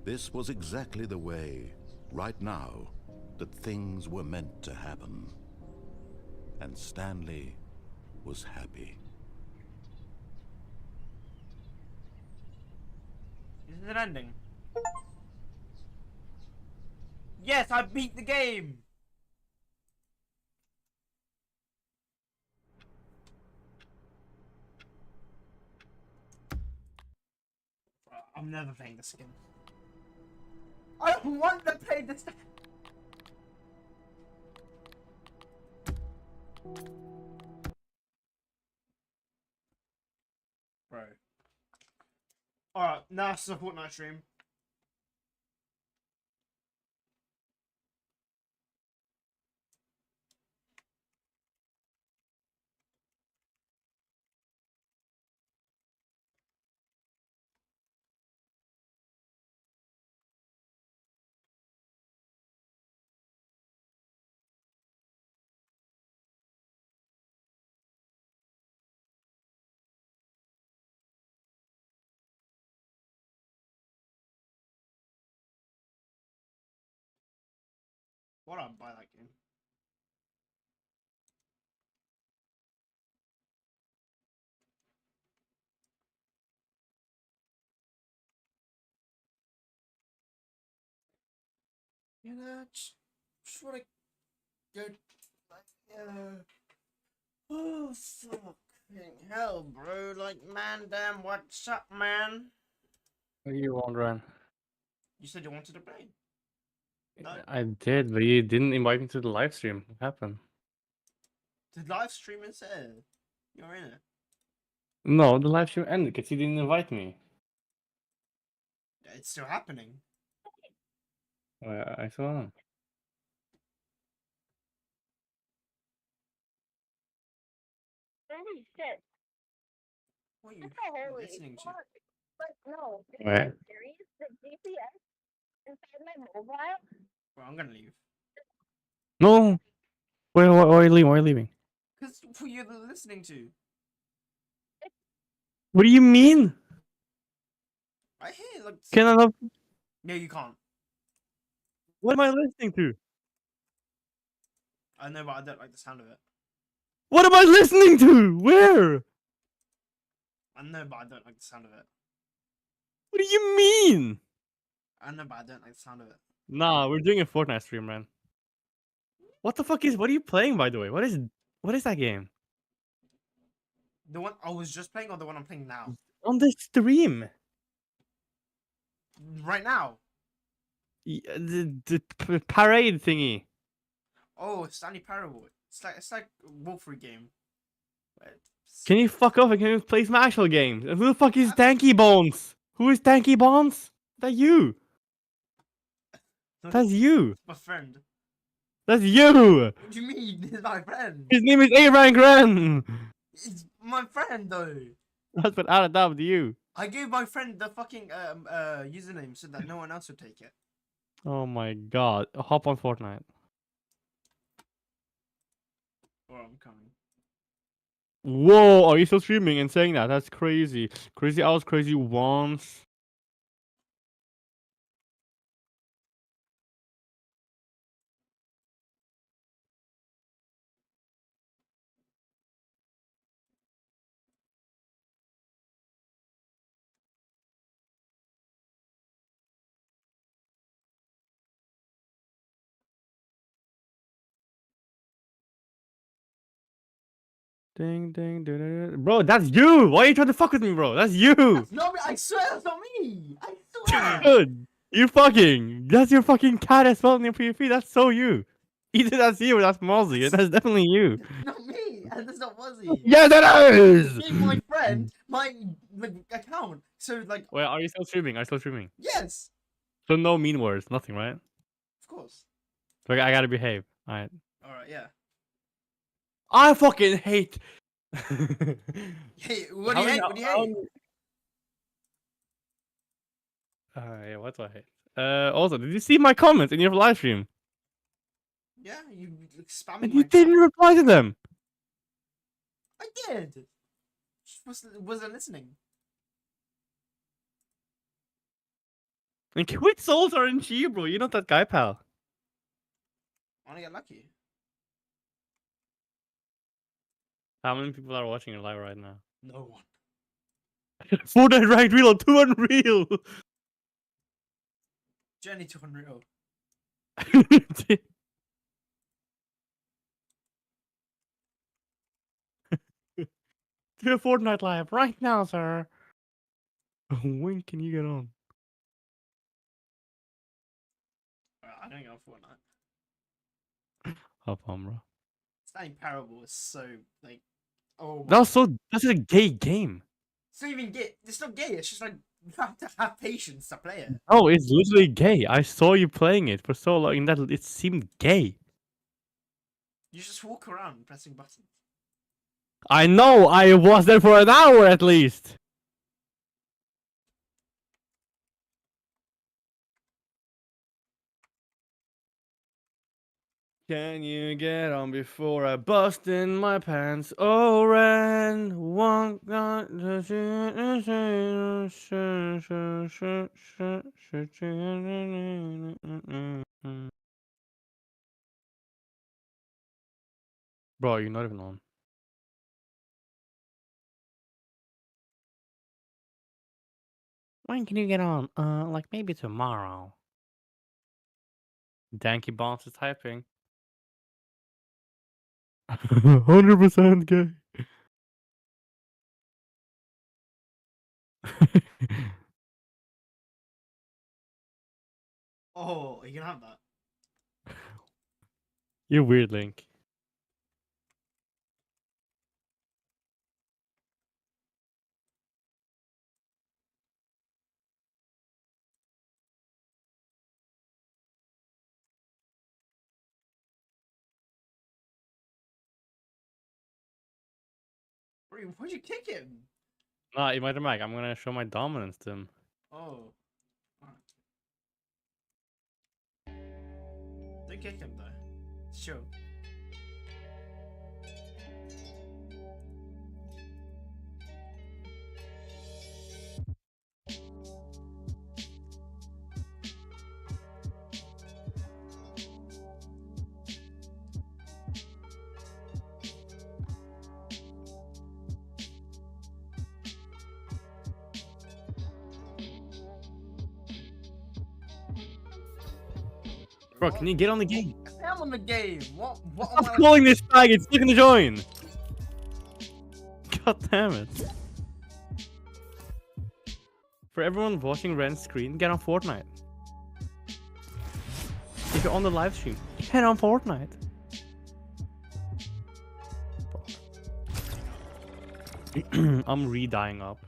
C: This was exactly the way, right now, that things were meant to happen. And Stanley was happy.
A: Is it an ending? Yes, I beat the game! I'm never playing this again. I don't want to play this. Bro. Alright, now it's a Fortnite stream. Why don't I buy that game? You know, just want to go, like, oh, fucking hell, bro. Like, man, damn, what's up, man?
I: What are you wondering?
A: You said you wanted to play. No?
I: I did, but you didn't invite me to the live stream. What happened?
A: The live stream is there. You're in it.
I: No, the live stream ended because you didn't invite me.
A: It's still happening.
I: I saw.
F: Holy shit.
A: What are you
F: Holy
A: listening to?
F: fuck. But no, this
I: Wait.
F: is serious. The GPS inside my mobile.
A: Well, I'm gonna leave.
I: No. Wait, why are you leaving? Why are you leaving?
A: Because who you're listening to?
I: What do you mean?
A: I hear like.
I: Can I not?
A: No, you can't.
I: What am I listening to?
A: I know, but I don't like the sound of it.
I: What am I listening to? Where?
A: I know, but I don't like the sound of it.
I: What do you mean?
A: I know, but I don't like the sound of it.
I: Nah, we're doing a Fortnite stream, man. What the fuck is? What are you playing, by the way? What is that game?
A: The one I was just playing, or the one I'm playing now?
I: On the stream.
A: Right now.
I: The parade thingy.
A: Oh, Stanley Parable. It's like a walkthrough game.
I: Can you fuck off and can you play some actual games? And who the fuck is Tanky Bones? Who is Tanky Bones? That you? That's you.
A: My friend.
I: That's you.
A: What do you mean? He's my friend.
I: His name is Abraham Gran.
A: It's my friend though.
I: That's without a doubt you.
A: I gave my friend the fucking username so that no one else would take it.
I: Oh my god. Hop on Fortnite.
A: Oh, I'm coming.
I: Whoa, are you still streaming and saying that? That's crazy. Crazy, I was crazy once. Ding, ding, ding, ding. Bro, that's you! Why are you trying to fuck with me, bro? That's you!
A: That's not me. I swear that's not me. I swear.
I: Dude, you fucking. That's your fucking cat as well in your PvP. That's so you. Either that's you or that's Mozzie. And that's definitely you.
A: Not me. And that's not Wuzzy.
I: Yeah, that is!
A: I gave my friend my account. So like.
I: Wait, are you still streaming? Are you still streaming?
A: Yes.
I: So no mean words, nothing, right?
A: Of course.
I: So I gotta behave. Alright.
A: All right. Yeah.
I: I fucking hate.
A: Hey, what do you hate? What do you hate?
I: Yeah, what do I hate? Also, did you see my comments in your live stream?
A: Yeah, you spamming.
I: And you didn't reply to them.
A: I did. Just wasn't listening.
I: And quit souls are in Chi, bro. You're not that guy, pal.
A: I wanna get lucky.
I: How many people are watching your live right now?
A: No one.
I: Fortnite ranked real, 2 unreal.
A: Journey to Unreal.
I: Do a Fortnite live right now, sir. When can you get on?
A: I don't go Fortnite.
I: Hop on, bro.
A: Stanley Parable is so like, oh.
I: That's a gay game.
A: It's not even gay. It's not gay. It's just like you have to have patience to play it.
I: Oh, it's literally gay. I saw you playing it for so long that it seemed gay.
A: You just walk around pressing buttons.
I: I know. I was there for an hour at least. Can you get on before I bust in my pants? Oh, Ren, one got Bro, you're not even on. When can you get on? Like maybe tomorrow. Danky Bombs is typing. 100% gay.
A: Oh, you can have that.
I: You're weird, Link.
A: Why'd you kick him?
I: Nah, you might I'm gonna show my dominance to him.
A: Oh. Don't kick him though. Sure.
I: Bro, can you get on the game?
A: I'm on the game. What
I: Stop calling this fag, it's looking to join! God damn it. For everyone watching Ren's screen, get on Fortnite. If you're on the live stream, get on Fortnite. I'm re-dying up.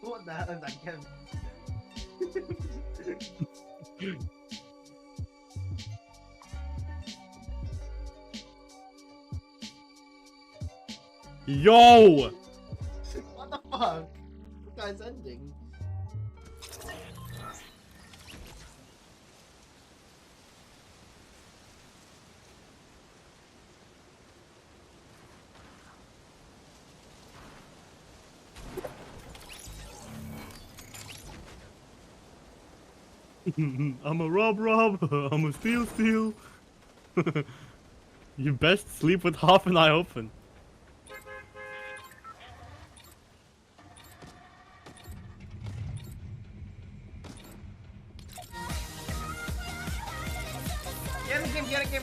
A: What the hell is that game?
I: Yo!
A: What the fuck? This guy's ending.
I: I'm a rob. I'm a steal. You best sleep with half an eye open.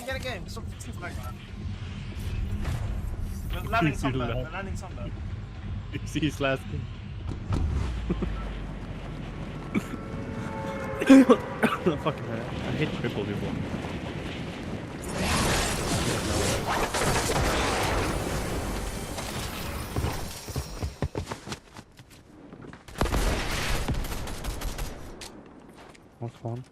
A: Get a game. Stop like that. We're landing somewhere.
I: You see his last game. Fucking hell. I hate cripple people. What's one?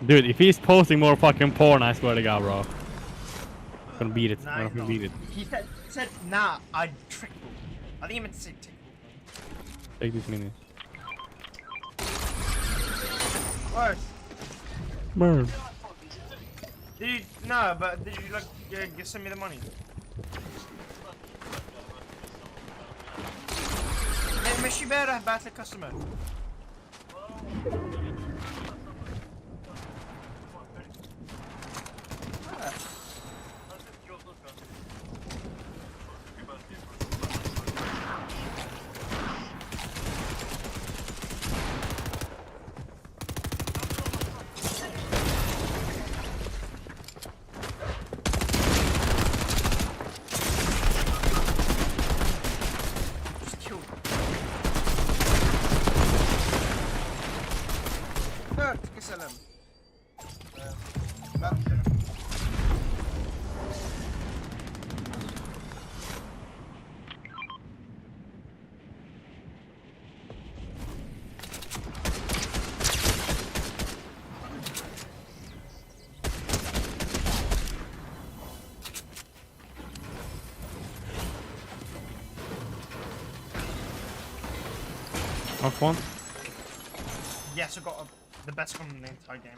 I: Dude, if he's posting more fucking porn, I swear to God, bro. I'm gonna beat it. I'm gonna beat it.
A: He said, nah, I'd trickle. I think he meant to say tickle.
I: Take this mini.
A: What?
I: Burn.
A: Did you, no, but did you like, send me the money? مشي بارح بعت لك customer.
I: Knock one.
A: Yes, I got the best gun in the entire game.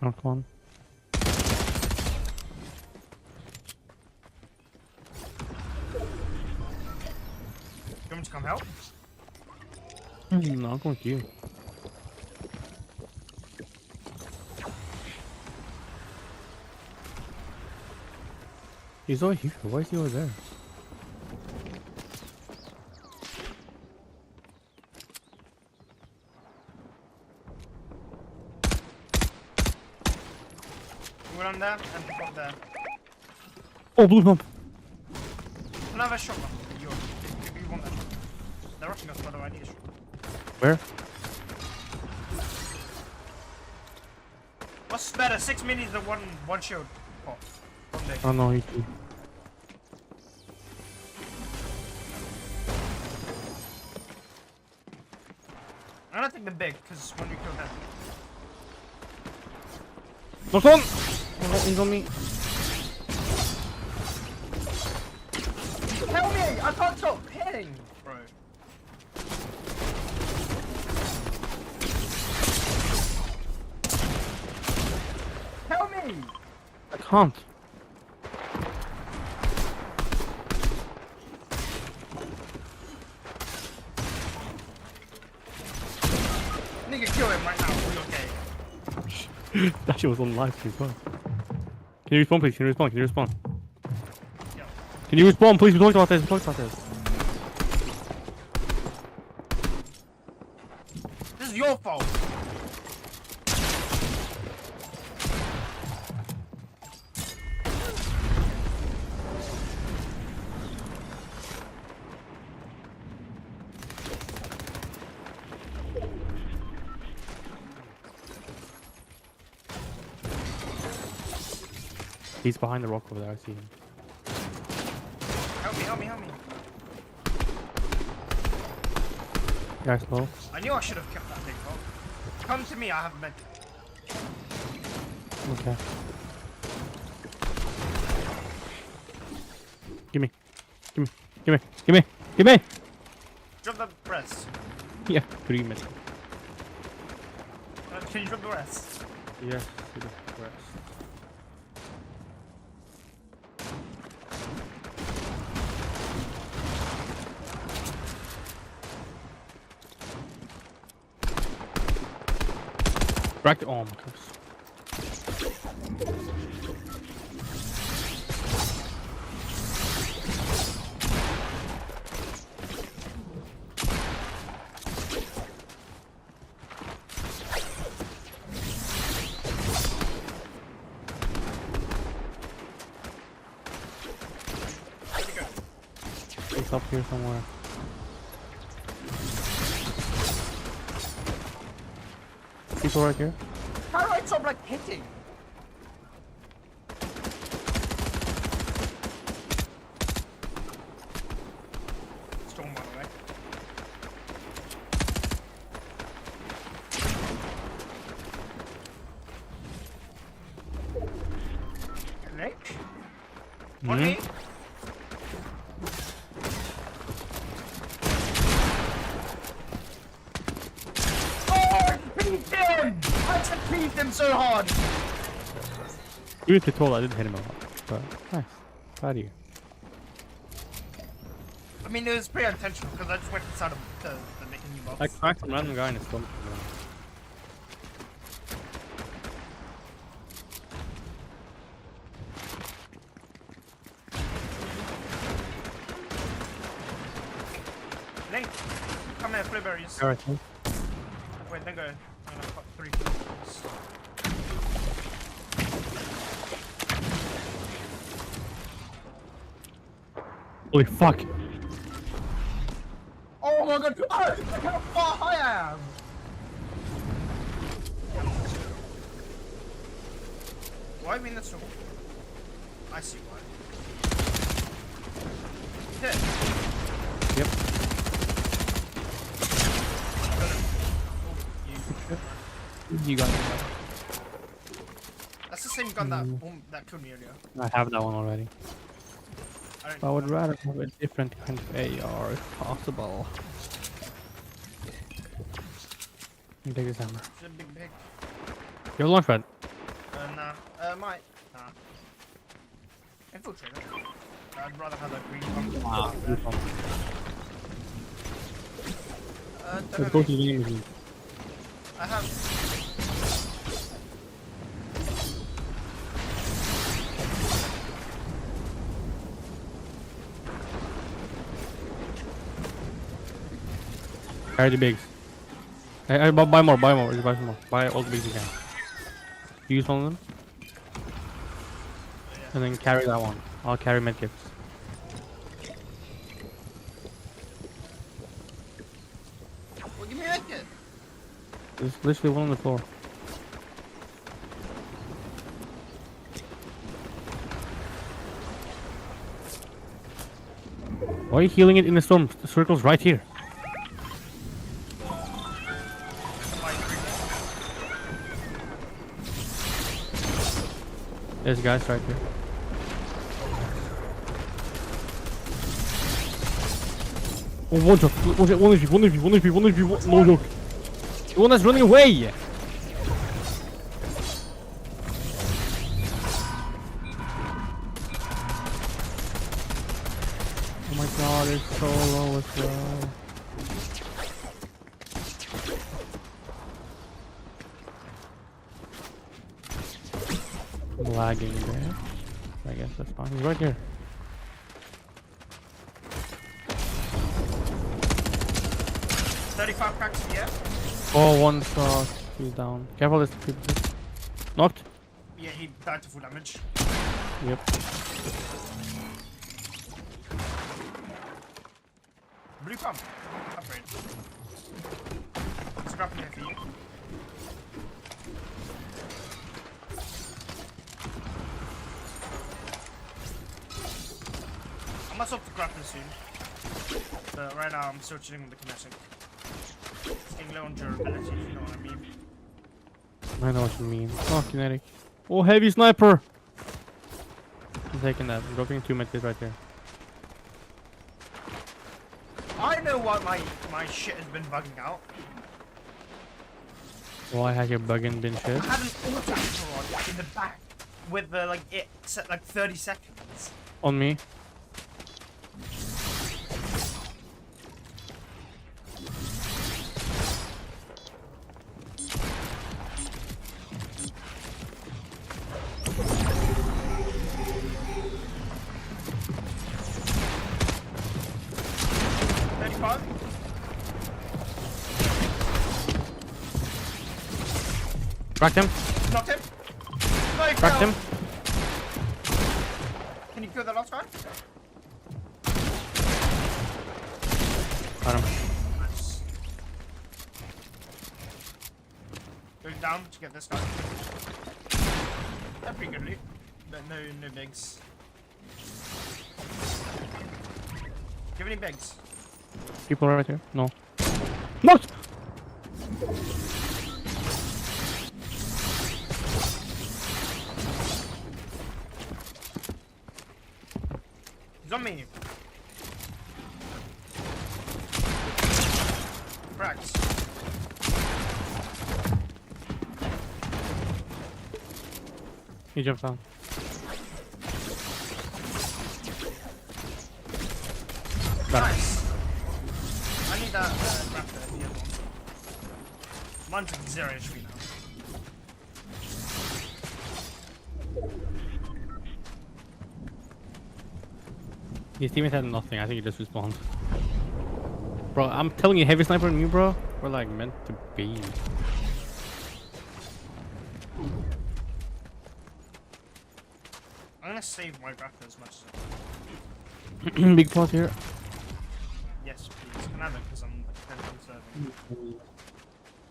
I: Knock one.
A: You want me to come help?
I: No, I'm going with you. He's over here. Why is he over there?
A: We're on there and pick up there.
I: Oh, blue pump.
A: Another shotgun. You want that? They're rushing us, by the way. I need a shotgun.
I: Where?
A: What's better, 6 minis or one shield? Oh, one day.
I: Oh no, he too.
A: I don't think they're big, because when you kill them.
I: Knock one! Oh, he's on me.
A: Help me! I can't stop hitting, bro. Help me!
I: I can't.
A: Nigga, kill him right now. We're okay.
I: That shit was on live stream as well. Can you respawn, please? Can you respawn? Can you respawn?
A: Yeah.
I: Can you respawn, please? We're talking about this. We're talking about this.
A: This is your fault.
I: He's behind the rock over there. I see him.
A: Help me, help me, help me.
I: Guys, low.
A: I knew I should have kept that big rock. Come to me, I have a med.
I: Okay. Gimme. Gimme. Gimme. Gimme. Gimme!
A: Drop the rest.
I: Yeah, 3 minutes.
A: Can you drop the rest?
I: Yes, it is. Rest. Cracked it. Oh my gosh.
A: Where'd he go?
I: It's up here somewhere. People right here.
A: How do I stop like hitting? Storm, by the way. Nick? On me? I just peeved him so hard!
I: You were told I didn't hit him a lot. But nice. Proud of you.
A: I mean, it was pretty unintentional because I just went inside of the making you box.
I: I cracked some random guy in his stomach.
A: Link, come here, blueberries.
I: Alright,
A: Wait, then go. I'm gonna put 3 kills.
I: holy fuck.
A: Oh my god! Oh, look how far I am! Why mean that's so? I see why. Hit.
I: Yep. You got it.
A: That's the same gun that killed me earlier.
I: I have that one already. I would rather have a different kind of AR if possible. Let me take this hammer.
A: It's a big.
I: You have a launch pad?
A: Nah. Might. Nah. Infiltrator. I'd rather have that green pump.
I: Ah,
A: There.
I: blue pump.
A: Don't
I: Let's
A: have
I: go to
A: any-
I: the game machine.
A: I have.
I: Carry the bigs. Hey, buy more. Just buy some more. Buy all the bigs you can. Use one of them. And then carry that one. I'll carry medkits.
A: Well, give me a kit.
I: There's literally one on the floor. Why are you healing it in the storm? The circle's right here. There's guys right here. Oh, one shot. One HP. No joke. The one that's running away. Oh my god, it's so low as well. Lagging there. I guess that's fine. He's right here.
A: $35 cracks, yeah?
I: Oh, one shot. He's down. Careful, this people. Knocked.
A: Yeah, he died to full damage.
I: Yep.
A: Blue pump. Upgrade. Scrap here for you. I must up the grappling soon. But right now I'm still chilling with the kinetic. It's getting low on durability, if you know what I mean.
I: I know what you mean. Oh, kinetic. Oh, heavy sniper! I'm taking that. I'm dropping 2 medkits right there.
A: I know why my shit has been bugging out.
I: Why has your bugging been shit?
A: I had an auto rod in the back with the it set like 30 seconds.
I: On me. Cracked him.
A: Knocked him. No, he
I: Cracked
A: fell.
I: him.
A: Can you kill the last guy?
I: Got him.
A: Nice. Go down to get this guy. That's pretty good loot. But no bigs. Do you have any bigs?
I: People right here. No. Knocked!
A: He's on me. Cracked.
I: He jumped down.
A: Nice. I need that raptor, the other one. Mine's like 0 HP now.
I: His teammates had nothing. I think he just respawned. Bro, I'm telling you, heavy sniper and me, bro, we're like meant to be.
A: I'm gonna save my raptor as much as I can.
I: Big pot here.
A: Yes, please. Can I have it because I'm dependent on serving.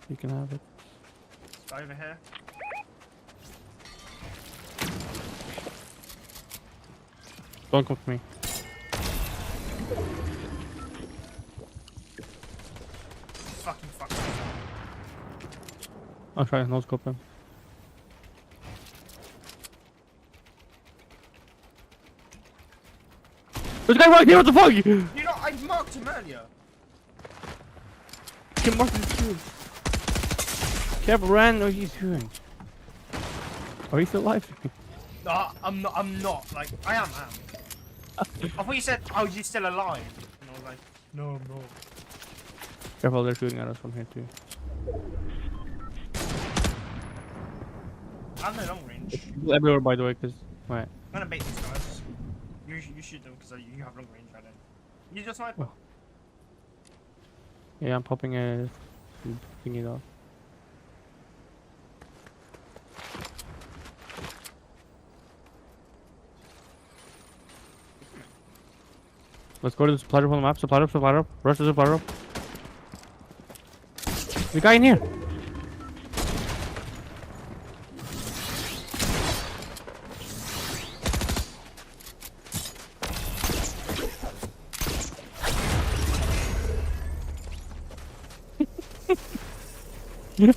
I: You can have it.
A: It's over here.
I: Don't come to me. I'll try no scope him. There's a guy right here, what the fuck?
A: You know, I marked him earlier.
I: Get marked his shoes. Careful, Ran, what are you doing? Are you still alive?
A: No, I'm not. Like, I am. I thought you said, oh, you're still alive. And I was like, no, I'm not.
I: Careful, they're shooting at us from here too.
A: I have no long range.
I: People everywhere, by the way, because... Right.
A: I'm gonna bait these guys. You shoot them because you have long range, I don't. You just sniper.
I: Oh. Yeah, I'm popping a thingy off. Let's go to the supply drop on the map. Supply drop. Rush the supply drop. There's a guy in here.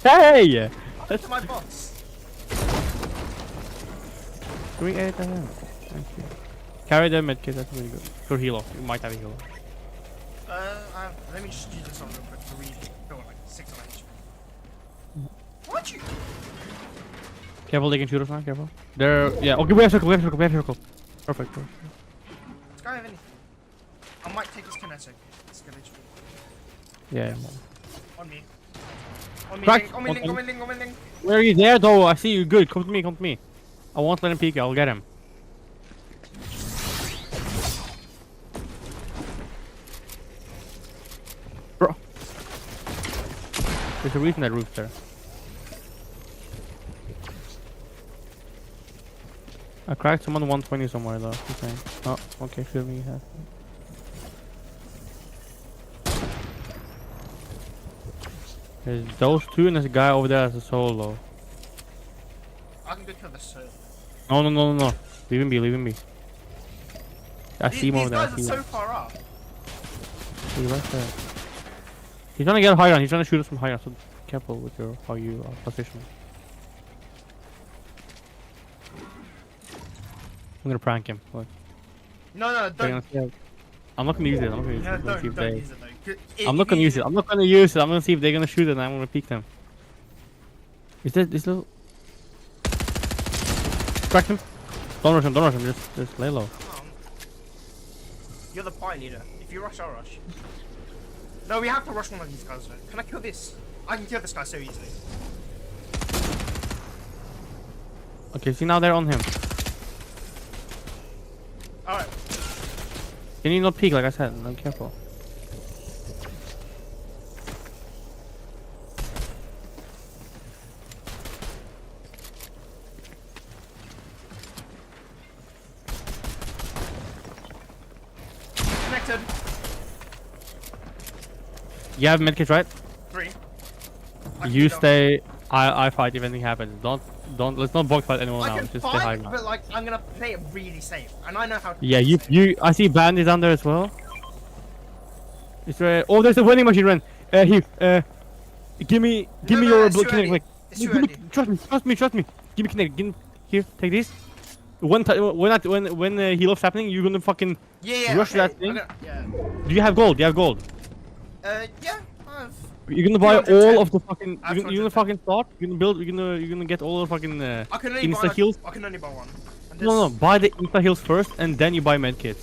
I: Hey!
A: That's my boss.
I: Can we edit that out? Thank you. Carry the medkit, that's really good. For heal off. You might have a heal off.
A: Let me just use this on real quick to refill like 6 of HP. What you?
I: Careful, they can shoot us now, careful. They're... Yeah, okay, we have circle. Perfect.
A: This guy have anything? I might take his kinetic. It's good HP.
I: Yeah.
A: On me. On me,
I: Crack.
A: link, on me, link.
I: Where are you there, though? I see you. Good. Come to me. I won't let him peek. I'll get him. Bro. There's a reason that roof's there. I cracked someone 120 somewhere, though. Okay. Oh, okay. Shoot me. There's those two and there's a guy over there as a solo.
A: I can go kill the solo.
I: No. Leave him be. I see him over there.
A: These guys are so far up.
I: He's right there. He's trying to get high ground. He's trying to shoot us from high ground, so careful with how you are positioned. I'm gonna prank him. Look.
A: No, don't.
I: I'm not gonna use it.
A: No, don't use it though.
I: I'm not gonna use it. I'm not gonna use it. I'm gonna see if they're gonna shoot it and I'm gonna peek them. Is that this little... Crack him. Don't rush him. Just lay low.
A: You're the party leader. If you rush, I'll rush. No, we have to rush one of these guys though. Can I kill this? I can kill this guy so easily.
I: Okay, see now they're on him.
A: Alright.
I: You need not peek like I said. I'm careful.
A: Connected.
I: You have medkits, right?
A: 3.
I: You stay. I fight if anything happens. Don't. Let's not box fight anyone
A: I
I: now.
A: can
I: Just stay high
A: fight,
I: ground.
A: but like I'm gonna play it really safe, and I know how to.
I: Yeah, you. I see bandits down there as well. Is there? Oh, there's a vending machine. Ren. Here. Give me your kinetic. Trust me. Give me kinetic. Here, take this. When heal off's happening, you're gonna fucking rush that thing.
A: Yeah.
I: Do you have gold?
A: Yeah.
I: You're gonna buy
A: 210.
I: all of the fucking. You're gonna fucking start. You're gonna build. You're gonna get all the fucking insta heals.
A: I can only buy one.
I: No. Buy the insta heals first, and then you buy medkits.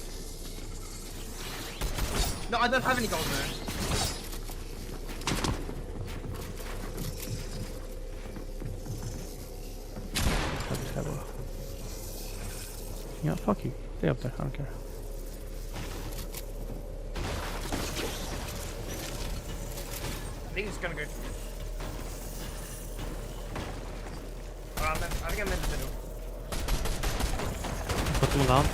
A: No, I don't have any gold there.
I: Yeah, fuck you. Stay up there. I don't care.
A: I think it's gonna go through. I think I'm in the middle.
I: Put them down.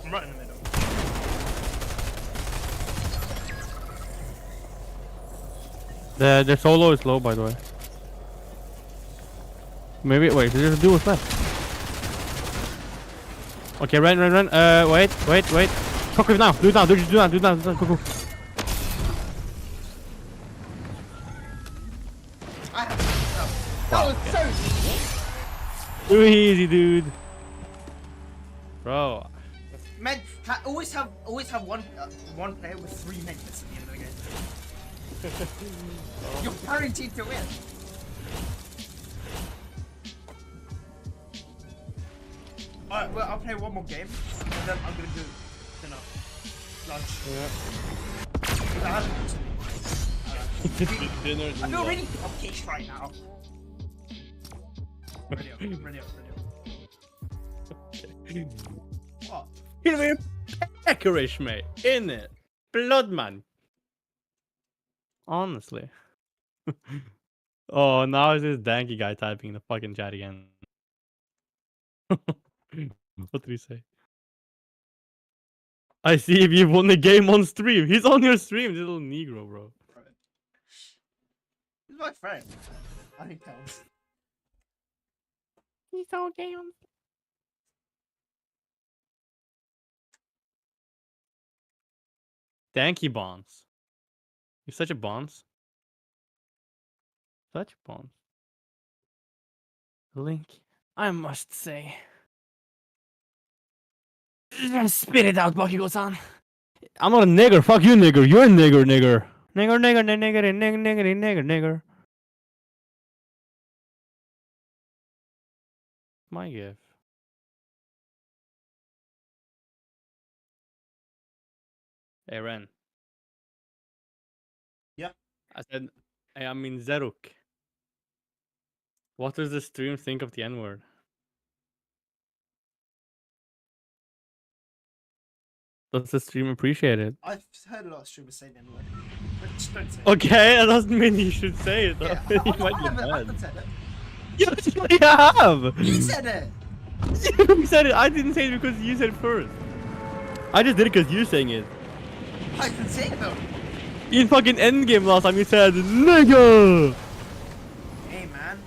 A: I'm right in the middle.
I: The solo is low, by the way. Maybe wait. There's a duo left. Okay, run. Wait. Cook it now. Do it now. Go.
A: I have that was so easy.
I: Too easy, dude. Bro.
A: Men, always have one player with 3 minutes at the end of the game. You're guaranteed to win. Alright, well, I'll play one more game, and then I'm gonna do dinner, lunch.
I: Yeah.
A: Because I haven't eaten.
I: Dinner.
A: I feel really peckish right now. Ready up. What?
I: He's very peckerish, mate. In it. Blood man. Honestly. Oh, now it's this danky guy typing in the fucking chat again. What did he say? I see if you won the game on stream. He's on your stream, this little Negro, bro.
A: He's my friend. I think counts.
I: He's so game. Danky Bonds. You're such a Bonds. Such Bonds. Link, I must say. Spit it out, Bakugo-san. I'm not a nigger. Fuck you, nigger. You're a nigger, nigger. Nigger. My gift. Hey, Ren.
A: Yeah?
I: I said, hey, I mean Zeruk. What does the stream think of the N-word? Does the stream appreciate it?
A: I've heard a lot of streamers say the N-word, but just don't say it.
I: Okay, that doesn't mean you should say it.
A: Yeah,
I: You
A: I
I: might be
A: haven't
I: bad.
A: said it.
I: Yes, you have!
A: You said it!
I: You said it. I didn't say it because you said it first. I just did it because you're saying it.
A: I've been saying it though.
I: In fucking Endgame last time you said, nigga!
A: Hey man.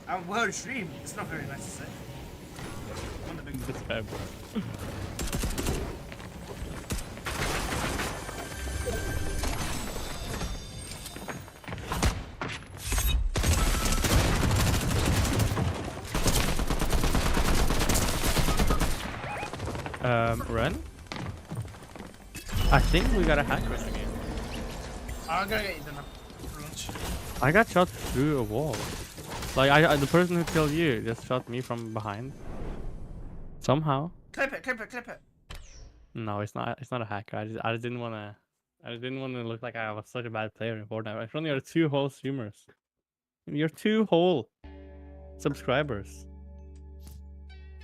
A: I'm well streamed. It's not very nice to say. One of the big
I: This guy, bro. Ren? I think we got a hacker in the game.
A: I'm gonna get you dinner for lunch.
I: I got shot through a wall. Like, the person who killed you just shot me from behind. Somehow.
A: Clip it.
I: No, it's not a hacker. I just didn't wanna look like I was such a bad player in Fortnite. In front of your 2 whole streamers. Your 2 whole subscribers.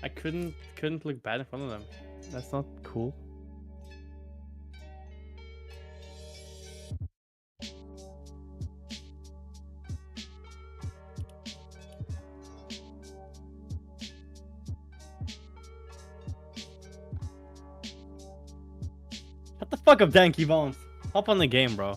I: I couldn't look bad in front of them. That's not cool. Shut the fuck up, Danky Bones. Hop on the game, bro.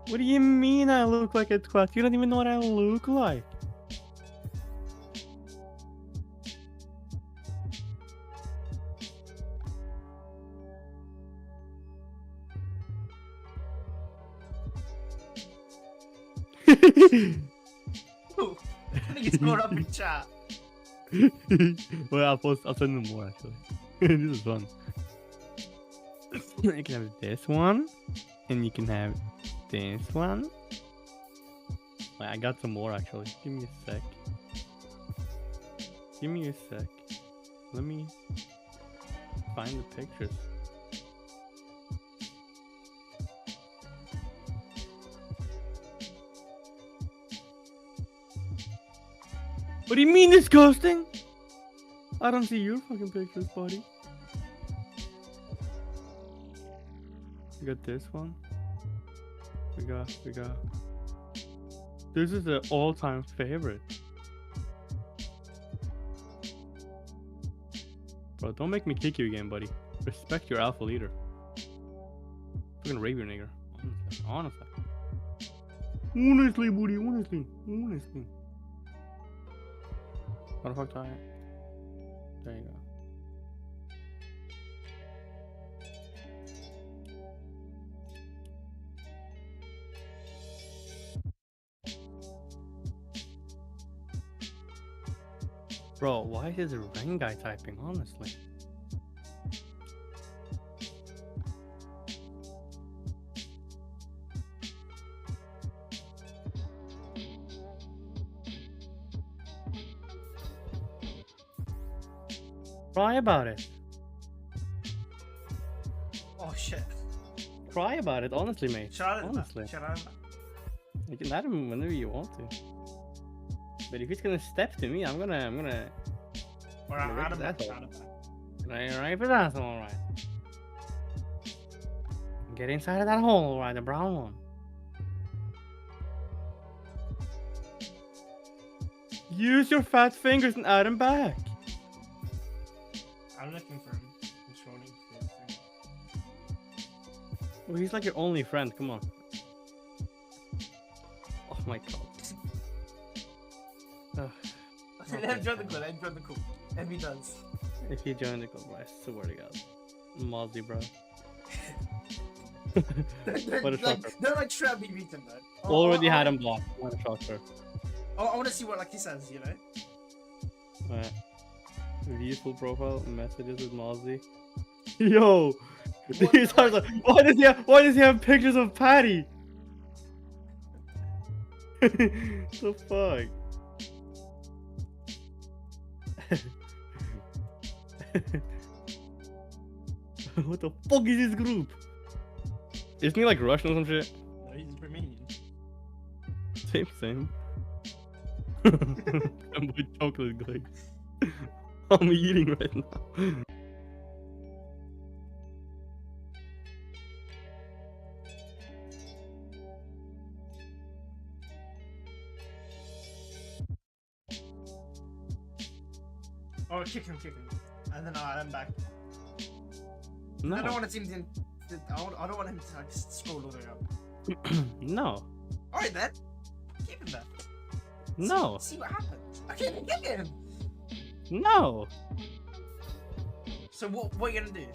I: What do you mean I look like a twat? You don't even know what I look like.
A: Ooh, I think it's going up in chat.
I: Well, I'll send them more actually. This is fun. You can have this one, and you can have this one. Wait, I got some more actually. Give me a sec. Let me find the pictures. What do you mean it's ghosting? I don't see your fucking pictures, buddy. We got this one. We got. This is the all-time favorite. Bro, don't make me kick you again, buddy. Respect your alpha leader. Fucking rape your nigger. Honestly. Honestly, buddy, honestly. How the fuck do I? There you go. Bro, why is the Ren guy typing, honestly? Cry about it.
A: Oh shit.
I: Cry about it, honestly, mate.
A: Should I let him back?
I: Honestly.
A: Should I let him back?
I: You can let him whenever you want to. But if he's gonna step to me, I'm gonna
A: Or
I: Yeah,
A: add him back.
I: that's all.
A: Add him back.
I: right for that, alright. Get inside of that hole, right, the brown one. Use your fat fingers and add him back.
A: I'm looking for him. I'm scrolling for his thing.
I: Well, he's like your only friend, come on. Oh my god. Ugh.
A: Let him join the call. Let him join the call. If he does.
I: If you join the club, I swear to god. Mozzie, bro. What a shocker.
A: Don't like trap me beat him though.
I: Already had him blocked. What a shocker.
A: Oh, I want to see what like he says, you know.
I: View full profile messages with Mozzie. Yo,
A: What
I: these
A: the-
I: are the, why does he have pictures of Patty? The fuck. What the fuck is this group? Isn't he like Russian or some shit?
A: No, he's Romanian.
I: Same. I'm with chocolate glaze. I'm eating right now.
A: Oh, kick him. And then I'll add him back.
I: No.
A: I don't want to seem to. I don't want him to like, scroll all the way up.
I: No.
A: Alright then. Keep him there.
I: No.
A: See what happens. I can't kick him.
I: No.
A: So what are you gonna do?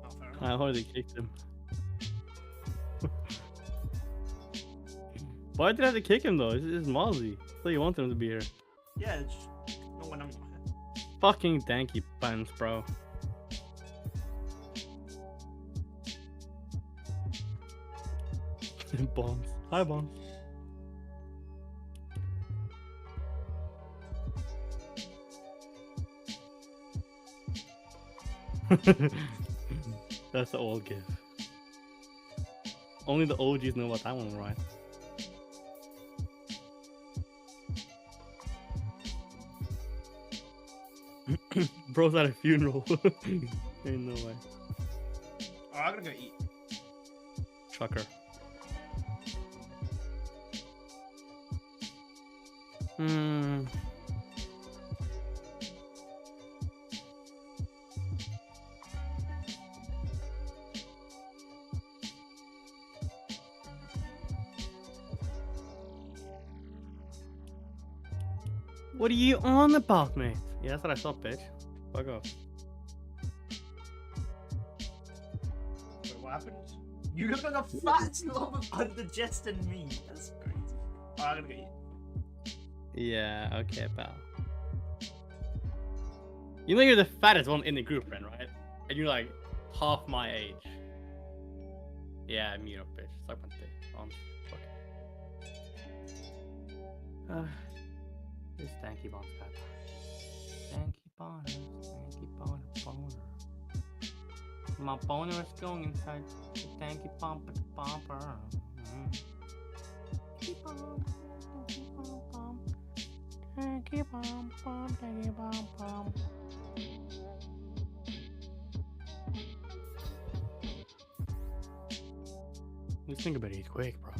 A: Oh, fair enough.
I: I already kicked him. Why did I have to kick him though? It's Mozzie. So you want him to be here.
A: Yeah, just no one on my head.
I: Fucking danky pants, bro. Bombs. Hi, bombs. That's the old gif. Only the OGs know about that one, right? Bro's at a funeral. Ain't no way.
A: Oh, I'm gonna go eat.
I: Trucker. What are you on about, mate? Yeah, that's what I thought, bitch. Fuck off.
A: Wait, what happened? You look like a fat slob of undigested meat. That's crazy. Oh, I'm gonna go eat.
I: Yeah, okay, pal. You know you're the fattest one in the group, friend, right? And you're like half my age. Yeah, mute up, bitch. Suck my dick. Fuck. This stanky bomb's got stanky boner. My boner is going inside the stanky bomb with the bomber. Tanky bomb, tanky bomb. Let's think about it quick, bro.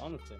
I: Honestly.